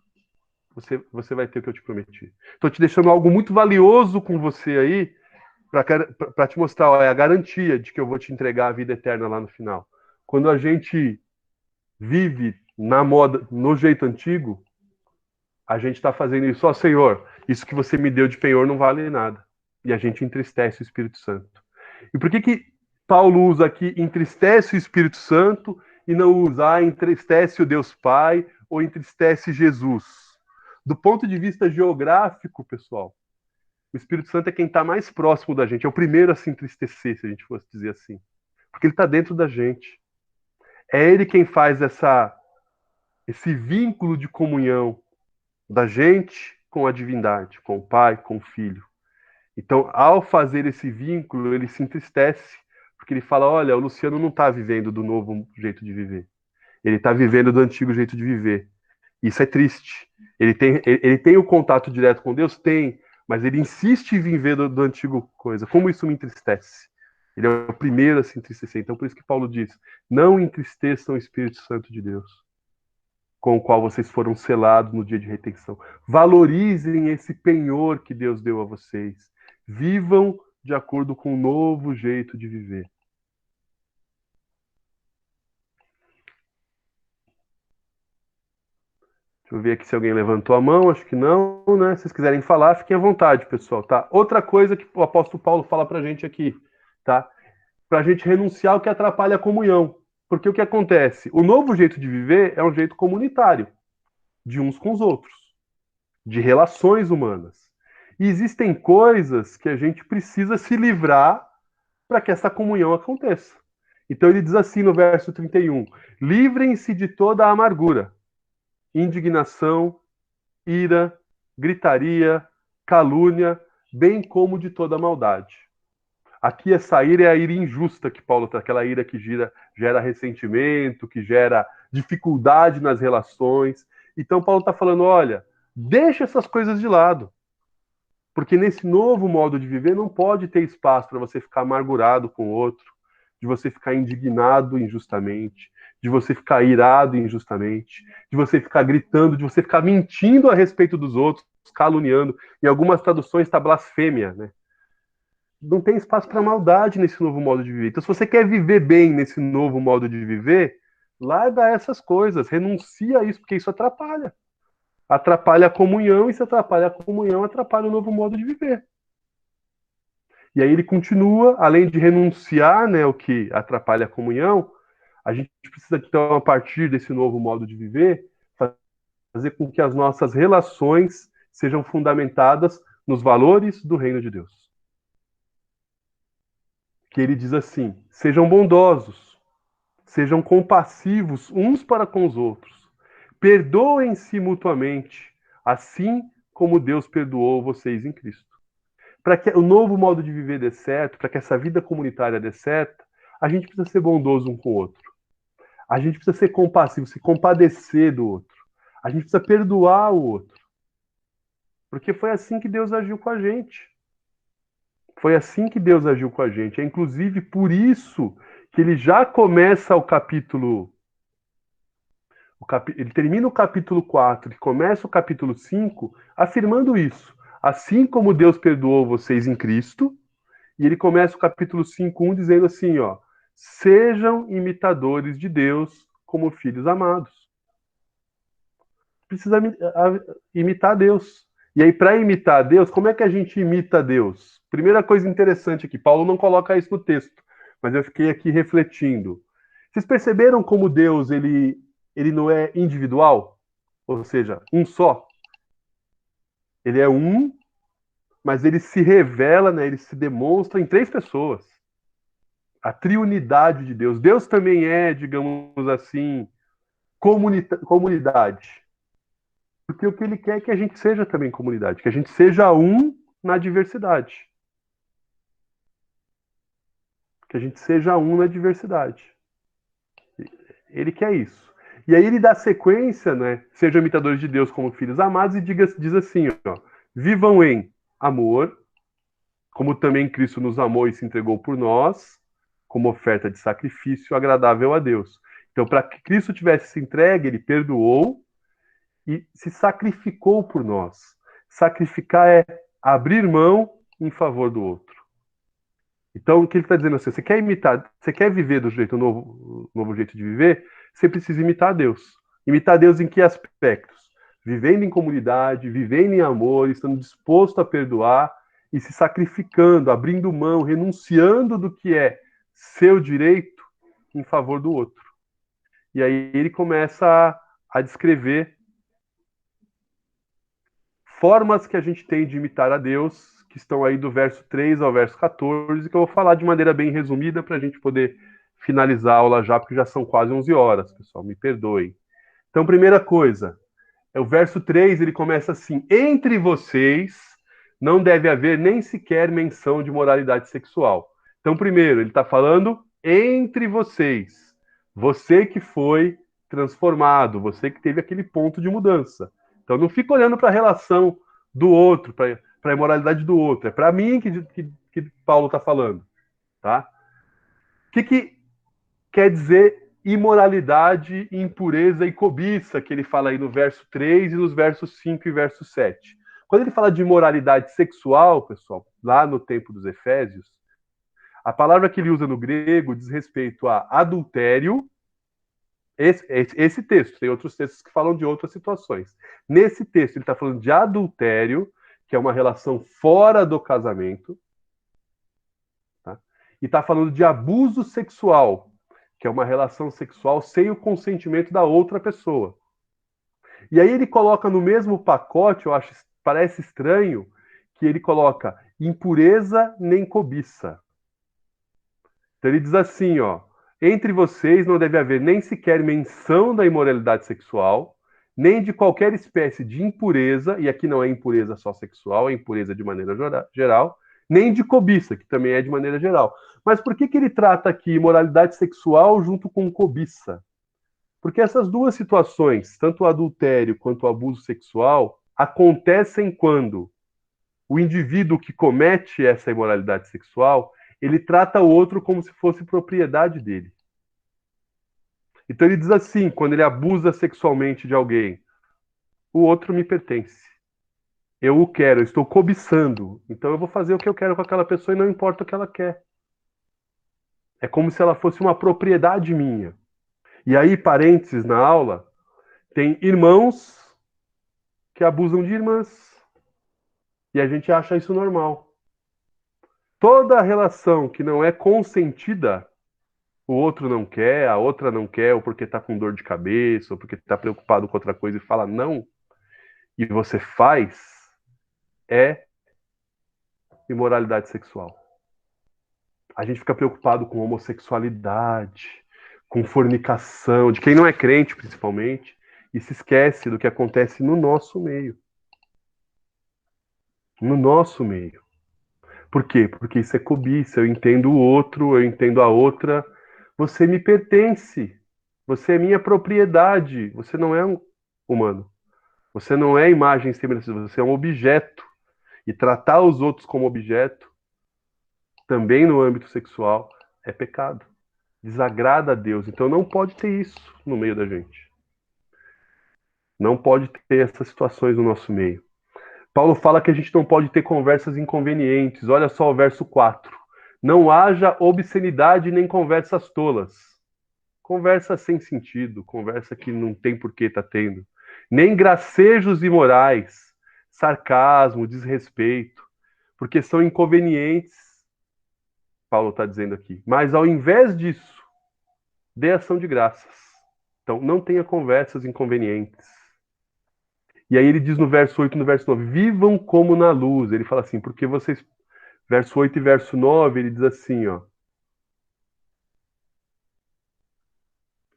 você vai ter o que eu te prometi. Estou te deixando algo muito valioso com você aí, para te mostrar, olha, a garantia de que eu vou te entregar a vida eterna lá no final. Quando a gente vive na moda, no jeito antigo, a gente está fazendo isso. Ó, Senhor, isso que você me deu de penhor não vale nada. E a gente entristece o Espírito Santo. E por que Paulo usa aqui entristece o Espírito Santo e não usa entristece o Deus Pai ou entristece Jesus? Do ponto de vista geográfico, pessoal, o Espírito Santo é quem está mais próximo da gente. É o primeiro a se entristecer, se a gente fosse dizer assim. Porque ele está dentro da gente. É ele quem faz esse vínculo de comunhão da gente com a divindade, com o Pai, com o Filho. Então, ao fazer esse vínculo, ele se entristece, porque ele fala, olha, o Luciano não está vivendo do novo jeito de viver. Ele está vivendo do antigo jeito de viver. Isso é triste. Ele tem o contato direto com Deus? Tem, mas ele insiste em viver do antigo coisa. Como isso me entristece? Ele é o primeiro a se entristecer. Então, por isso que Paulo diz, não entristeçam o Espírito Santo de Deus, com o qual vocês foram selados no dia de redenção. Valorizem esse penhor que Deus deu a vocês. Vivam de acordo com um novo jeito de viver. Deixa eu ver aqui se alguém levantou a mão. Acho que não, né? Se vocês quiserem falar, fiquem à vontade, pessoal, tá? Outra coisa que o apóstolo Paulo fala pra gente aqui, tá? Pra gente renunciar ao que atrapalha a comunhão. Porque o que acontece? O novo jeito de viver é um jeito comunitário, de uns com os outros, de relações humanas. E existem coisas que a gente precisa se livrar para que essa comunhão aconteça. Então ele diz assim no verso 31, livrem-se de toda a amargura, indignação, ira, gritaria, calúnia, bem como de toda maldade. Aqui essa ira é a ira injusta que Paulo está, aquela ira que gera ressentimento, que gera dificuldade nas relações. Então Paulo está falando, olha, deixa essas coisas de lado. Porque nesse novo modo de viver não pode ter espaço para você ficar amargurado com o outro, de você ficar indignado injustamente, de você ficar irado injustamente, de você ficar gritando, de você ficar mentindo a respeito dos outros, caluniando. Em algumas traduções está blasfêmia, né? Não tem espaço para maldade nesse novo modo de viver. Então, se você quer viver bem nesse novo modo de viver, larga essas coisas, renuncia a isso, porque isso atrapalha. Atrapalha a comunhão, e se atrapalha a comunhão, atrapalha o novo modo de viver. E aí ele continua, além de renunciar, né, o que atrapalha a comunhão, a gente precisa, então, a partir desse novo modo de viver, fazer com que as nossas relações sejam fundamentadas nos valores do reino de Deus. Que ele diz assim, sejam bondosos, sejam compassivos uns para com os outros, perdoem-se mutuamente, assim como Deus perdoou vocês em Cristo. para que o novo modo de viver dê certo, para que essa vida comunitária dê certo, a gente precisa ser bondoso um com o outro. A gente precisa ser compassivo, se compadecer do outro. A gente precisa perdoar o outro. Porque foi assim que Deus agiu com a gente. Foi assim que Deus agiu com a gente. É inclusive por isso que ele já começa o capítulo. Ele termina o capítulo 4 e começa o capítulo 5 afirmando isso. Assim como Deus perdoou vocês em Cristo, e ele começa o capítulo 5:1 dizendo assim, ó, sejam imitadores de Deus como filhos amados. Precisa imitar Deus. E aí, para imitar Deus, como é que a gente imita Deus? Primeira coisa interessante aqui, Paulo não coloca isso no texto, mas eu fiquei aqui refletindo. Vocês perceberam como Deus ele não é individual? Ou seja, um só. Ele é um, mas ele se revela, né, ele se demonstra em 3 pessoas. A triunidade de Deus. Deus também é, digamos assim, comunidade. Porque o que ele quer é que a gente seja também comunidade, que a gente seja um na diversidade. Que a gente seja um na diversidade. Ele quer isso. E aí ele dá sequência, né? Sejam imitadores de Deus como filhos amados, e diz assim, ó, vivam em amor, como também Cristo nos amou e se entregou por nós, como oferta de sacrifício agradável a Deus. Então, para que Cristo tivesse se entregue, ele perdoou e se sacrificou por nós. Sacrificar é abrir mão em favor do outro. Então, o que ele está dizendo assim, você quer imitar, você quer viver do jeito novo jeito de viver, você precisa imitar Deus. Imitar Deus em que aspectos? Vivendo em comunidade, vivendo em amor, estando disposto a perdoar e se sacrificando, abrindo mão, renunciando do que é seu direito em favor do outro. E aí ele começa a descrever formas que a gente tem de imitar a Deus, que estão aí do verso 3 ao verso 14, que eu vou falar de maneira bem resumida para a gente poder finalizar a aula já, porque já são quase 11 horas, pessoal, me perdoem. Então, primeira coisa, o verso 3, ele começa assim, entre vocês não deve haver nem sequer menção de moralidade sexual. Então, primeiro, ele está falando entre vocês, você que foi transformado, você que teve aquele ponto de mudança. Então, não fica olhando para a relação do outro, para a imoralidade do outro. É para mim que Paulo está falando. Tá? O que quer dizer imoralidade, impureza e cobiça, que ele fala aí no verso 3 e nos versos 5 e verso 7? Quando ele fala de imoralidade sexual, pessoal, lá no tempo dos Efésios, a palavra que ele usa no grego diz respeito a adultério. Esse texto, tem outros textos que falam de outras situações. Nesse texto, ele está falando de adultério, que é uma relação fora do casamento, tá? E está falando de abuso sexual, que é uma relação sexual sem o consentimento da outra pessoa. E aí ele coloca no mesmo pacote, eu acho, parece estranho, que ele coloca impureza nem cobiça. Então ele diz assim, ó, entre vocês não deve haver nem sequer menção da imoralidade sexual, nem de qualquer espécie de impureza, e aqui não é impureza só sexual, é impureza de maneira geral, nem de cobiça, que também é de maneira geral. Mas por que ele trata aqui imoralidade sexual junto com cobiça? Porque essas duas situações, tanto o adultério quanto o abuso sexual, acontecem quando o indivíduo que comete essa imoralidade sexual, ele trata o outro como se fosse propriedade dele. Então ele diz assim, quando ele abusa sexualmente de alguém, o outro me pertence. Eu o quero, eu estou cobiçando. Então eu vou fazer o que eu quero com aquela pessoa e não importa o que ela quer. É como se ela fosse uma propriedade minha. E aí, parênteses na aula, tem irmãos que abusam de irmãs. E a gente acha isso normal. Toda relação que não é consentida, o outro não quer, a outra não quer, ou porque está com dor de cabeça, ou porque está preocupado com outra coisa e fala não, e você faz, é imoralidade sexual. A gente fica preocupado com homossexualidade, com fornicação, de quem não é crente principalmente, e se esquece do que acontece no nosso meio. No nosso meio. Por quê? Porque isso é cobiça, eu entendo o outro, eu entendo a outra. Você me pertence, você é minha propriedade, você não é um humano. Você não é imagem e semelhança, você é um objeto. E tratar os outros como objeto, também no âmbito sexual, é pecado. Desagrada a Deus. Então não pode ter isso no meio da gente. Não pode ter essas situações no nosso meio. Paulo fala que a gente não pode ter conversas inconvenientes. Olha só o verso 4. Não haja obscenidade nem conversas tolas. Conversa sem sentido, conversa que não tem por que tá tendo. Nem gracejos imorais, sarcasmo, desrespeito, porque são inconvenientes, Paulo está dizendo aqui. Mas ao invés disso, dê ação de graças. Então, não tenha conversas inconvenientes. E aí ele diz no verso 8 e no verso 9, vivam como na luz. Ele fala assim, porque vocês... Verso 8 e verso 9, ele diz assim, ó.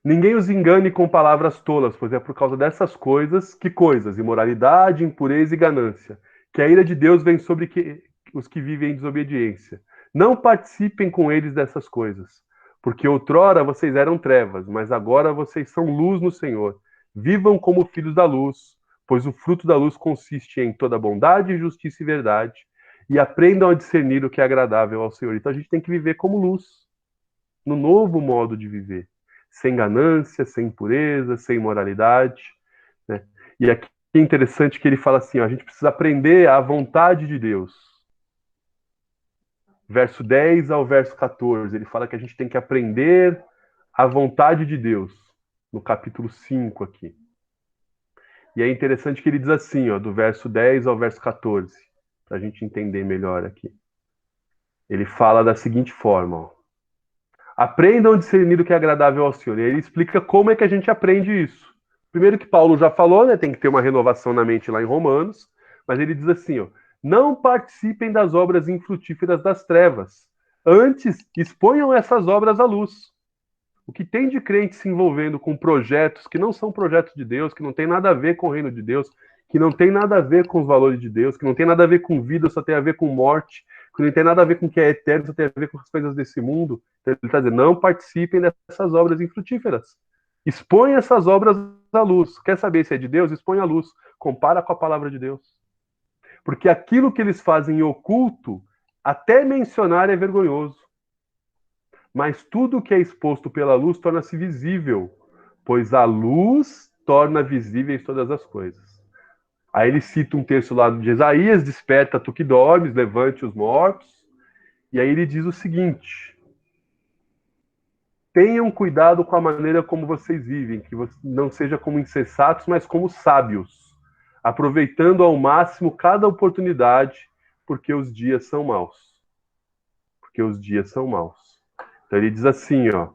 Ninguém os engane com palavras tolas, pois é por causa dessas coisas, que coisas? Imoralidade, impureza e ganância. Que a ira de Deus vem sobre os que vivem em desobediência. Não participem com eles dessas coisas, porque outrora vocês eram trevas, mas agora vocês são luz no Senhor. Vivam como filhos da luz, pois o fruto da luz consiste em toda bondade, justiça e verdade, e aprendam a discernir o que é agradável ao Senhor. Então a gente tem que viver como luz, no novo modo de viver. Sem ganância, sem impureza, sem imoralidade, né? E aqui é interessante que ele fala assim, ó, a gente precisa aprender a vontade de Deus. Verso 10 ao verso 14, ele fala que a gente tem que aprender a vontade de Deus, no capítulo 5 aqui. E é interessante que ele diz assim, ó, do verso 10 ao verso 14, para a gente entender melhor aqui. Ele fala da seguinte forma, ó. Aprendam a discernir o que é agradável ao Senhor. E aí ele explica como é que a gente aprende isso. Primeiro que Paulo já falou, né? Tem que ter uma renovação na mente lá em Romanos. Mas ele diz assim, ó. Não participem das obras infrutíferas das trevas. Antes, exponham essas obras à luz. O que tem de crente se envolvendo com projetos que não são projetos de Deus, que não tem nada a ver com o reino de Deus, que não tem nada a ver com os valores de Deus, que não tem nada a ver com vida, só tem a ver com morte, que não tem nada a ver com o que é eterno, só tem a ver com as coisas desse mundo. Então, ele está dizendo, não participem dessas obras infrutíferas. Expõe essas obras à luz. Quer saber se é de Deus? Expõe à luz. Compara com a palavra de Deus. Porque aquilo que eles fazem em oculto, até mencionar é vergonhoso. Mas tudo que é exposto pela luz torna-se visível, pois a luz torna visíveis todas as coisas. Aí ele cita um texto lá de Isaías, desperta tu que dormes, levante os mortos. E aí ele diz o seguinte, tenham cuidado com a maneira como vocês vivem, que não seja como insensatos, mas como sábios, aproveitando ao máximo cada oportunidade, porque os dias são maus. Porque os dias são maus. Então ele diz assim, ó,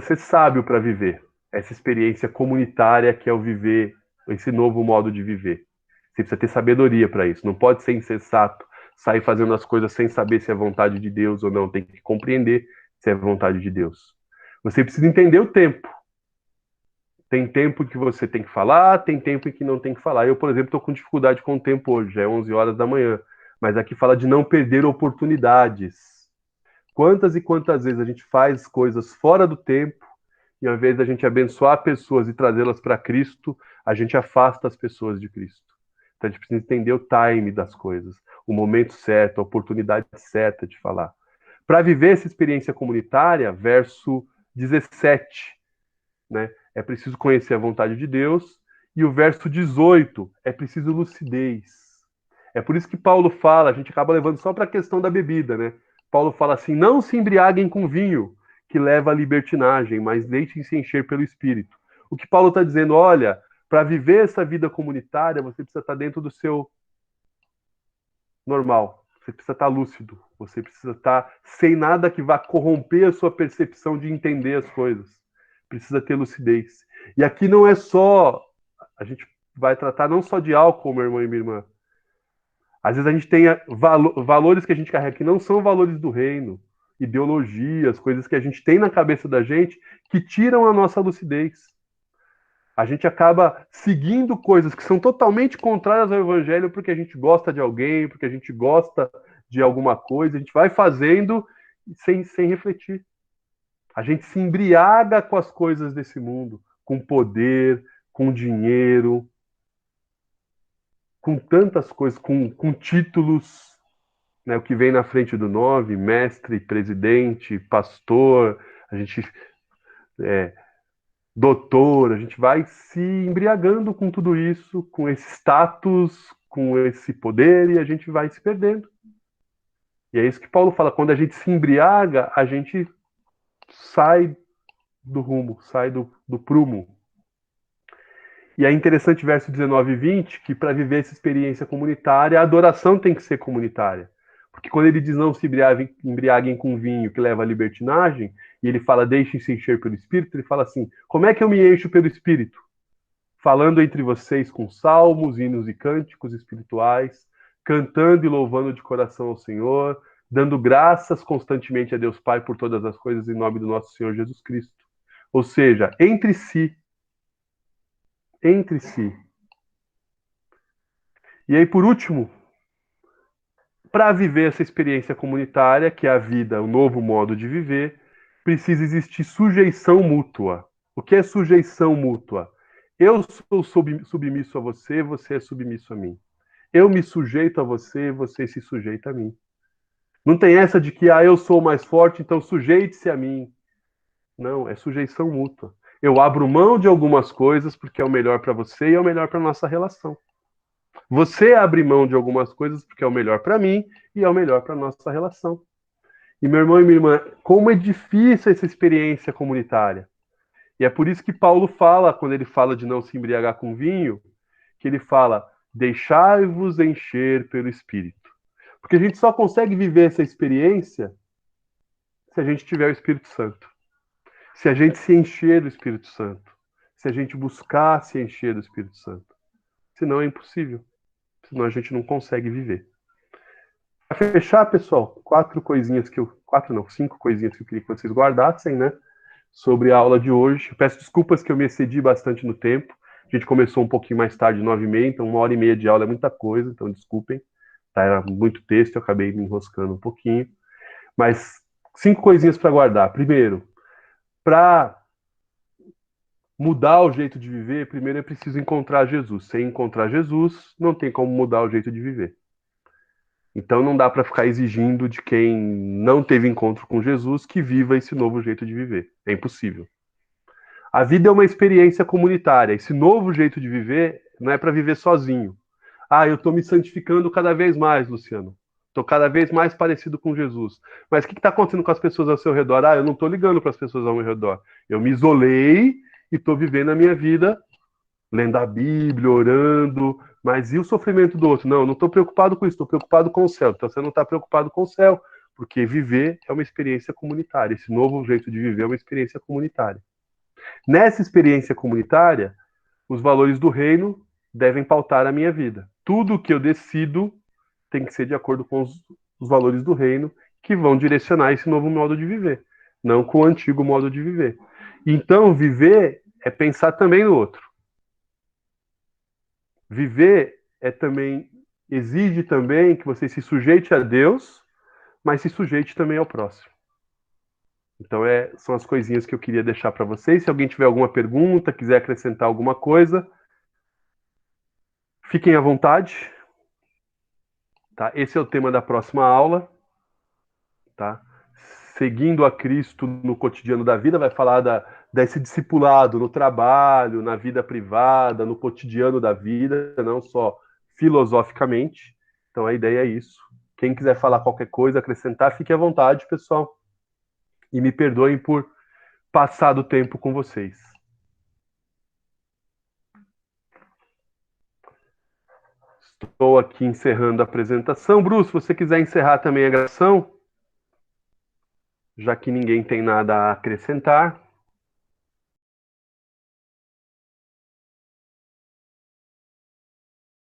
ser sábio para viver essa experiência comunitária que é o viver, esse novo modo de viver. Você precisa ter sabedoria para isso. Não pode ser insensato, sair fazendo as coisas sem saber se é vontade de Deus ou não. Tem que compreender se é vontade de Deus. Você precisa entender o tempo. Tem tempo que você tem que falar, tem tempo em que não tem que falar. Eu, por exemplo, estou com dificuldade com o tempo hoje, já é 11 horas da manhã. Mas aqui fala de não perder oportunidades. Quantas e quantas vezes a gente faz coisas fora do tempo e ao invés da gente abençoar pessoas e trazê-las para Cristo, a gente afasta as pessoas de Cristo. Então a gente precisa entender o time das coisas, o momento certo, a oportunidade certa de falar. Para viver essa experiência comunitária, verso 17, né, é preciso conhecer a vontade de Deus, e o verso 18, é preciso lucidez. É por isso que Paulo fala, a gente acaba levando só para a questão da bebida, né? Paulo fala assim, não se embriaguem com vinho, que leva à libertinagem, mas deixem-se encher pelo Espírito. O que Paulo está dizendo, olha, para viver essa vida comunitária, você precisa estar dentro do seu normal, você precisa estar lúcido, você precisa estar sem nada que vá corromper a sua percepção de entender as coisas. Precisa ter lucidez. E aqui não é só, a gente vai tratar não só de álcool, meu irmão e minha irmã. Às vezes a gente tem valores que a gente carrega que não são valores do reino, ideologias, coisas que a gente tem na cabeça da gente que tiram a nossa lucidez. A gente acaba seguindo coisas que são totalmente contrárias ao evangelho porque a gente gosta de alguém, porque a gente gosta de alguma coisa, a gente vai fazendo sem refletir. A gente se embriaga com as coisas desse mundo, com poder, com dinheiro, com tantas coisas, com títulos, né, o que vem na frente do nome, mestre, presidente, pastor, a gente doutor, a gente vai se embriagando com tudo isso, com esse status, com esse poder, e a gente vai se perdendo. E é isso que Paulo fala, quando a gente se embriaga, a gente sai do rumo, sai do prumo. E é interessante verso 19 e 20, que para viver essa experiência comunitária, a adoração tem que ser comunitária. Porque quando ele diz não se embriaguem com vinho que leva à libertinagem, e ele fala deixem-se encher pelo Espírito, ele fala assim, como é que eu me encho pelo Espírito? Falando entre vocês com salmos, hinos e cânticos espirituais, cantando e louvando de coração ao Senhor, dando graças constantemente a Deus Pai por todas as coisas em nome do nosso Senhor Jesus Cristo. Ou seja, entre si. Entre si. E aí, por último, para viver essa experiência comunitária, que é a vida, o novo modo de viver, precisa existir sujeição mútua. O que é sujeição mútua? Eu sou submisso a você, você é submisso a mim. Eu me sujeito a você, você se sujeita a mim. Não tem essa de que eu sou mais forte, então sujeite-se a mim. Não, é sujeição mútua. Eu abro mão de algumas coisas porque é o melhor para você e é o melhor para a nossa relação. Você abre mão de algumas coisas porque é o melhor para mim e é o melhor para a nossa relação. E meu irmão e minha irmã, como é difícil essa experiência comunitária. E é por isso que Paulo fala, quando ele fala de não se embriagar com vinho, que ele fala, deixai-vos encher pelo Espírito. Porque a gente só consegue viver essa experiência se a gente tiver o Espírito Santo. Se a gente se encher do Espírito Santo. Se a gente buscar se encher do Espírito Santo. Senão é impossível. Senão a gente não consegue viver. Para fechar, pessoal, 5 coisinhas que eu queria que vocês guardassem, né? Sobre a aula de hoje. Eu peço desculpas que eu me excedi bastante no tempo. A gente começou um pouquinho mais tarde, 9h30, então 1h30 de aula é muita coisa, então desculpem. Tá? Era muito texto, eu acabei me enroscando um pouquinho. Mas 5 coisinhas para guardar. Primeiro, para mudar o jeito de viver, primeiro é preciso encontrar Jesus. Sem encontrar Jesus, não tem como mudar o jeito de viver. Então não dá para ficar exigindo de quem não teve encontro com Jesus que viva esse novo jeito de viver. É impossível. A vida é uma experiência comunitária. Esse novo jeito de viver não é para viver sozinho. Eu estou me santificando cada vez mais, Luciano. Estou cada vez mais parecido com Jesus. Mas o que está acontecendo com as pessoas ao seu redor? Eu não estou ligando para as pessoas ao meu redor. Eu me isolei e estou vivendo a minha vida, lendo a Bíblia, orando. Mas e o sofrimento do outro? Não, eu não estou preocupado com isso, estou preocupado com o céu. Então você não está preocupado com o céu, porque viver é uma experiência comunitária. Esse novo jeito de viver é uma experiência comunitária. Nessa experiência comunitária, os valores do reino devem pautar a minha vida. Tudo que eu decido tem que ser de acordo com os valores do reino que vão direcionar esse novo modo de viver, não com o antigo modo de viver. Então, viver é pensar também no outro. Viver exige também que você se sujeite a Deus, mas se sujeite também ao próximo. Então, são as coisinhas que eu queria deixar para vocês. Se alguém tiver alguma pergunta, quiser acrescentar alguma coisa, fiquem à vontade. Tá? Esse é o tema da próxima aula. Tá? Seguindo a Cristo no cotidiano da vida, vai falar desse discipulado no trabalho, na vida privada, no cotidiano da vida, não só filosoficamente. Então, a ideia é isso. Quem quiser falar qualquer coisa, acrescentar, fique à vontade, pessoal. E me perdoem por passar do tempo com vocês. Estou aqui encerrando a apresentação. Bruce, se você quiser encerrar também a gravação, já que ninguém tem nada a acrescentar.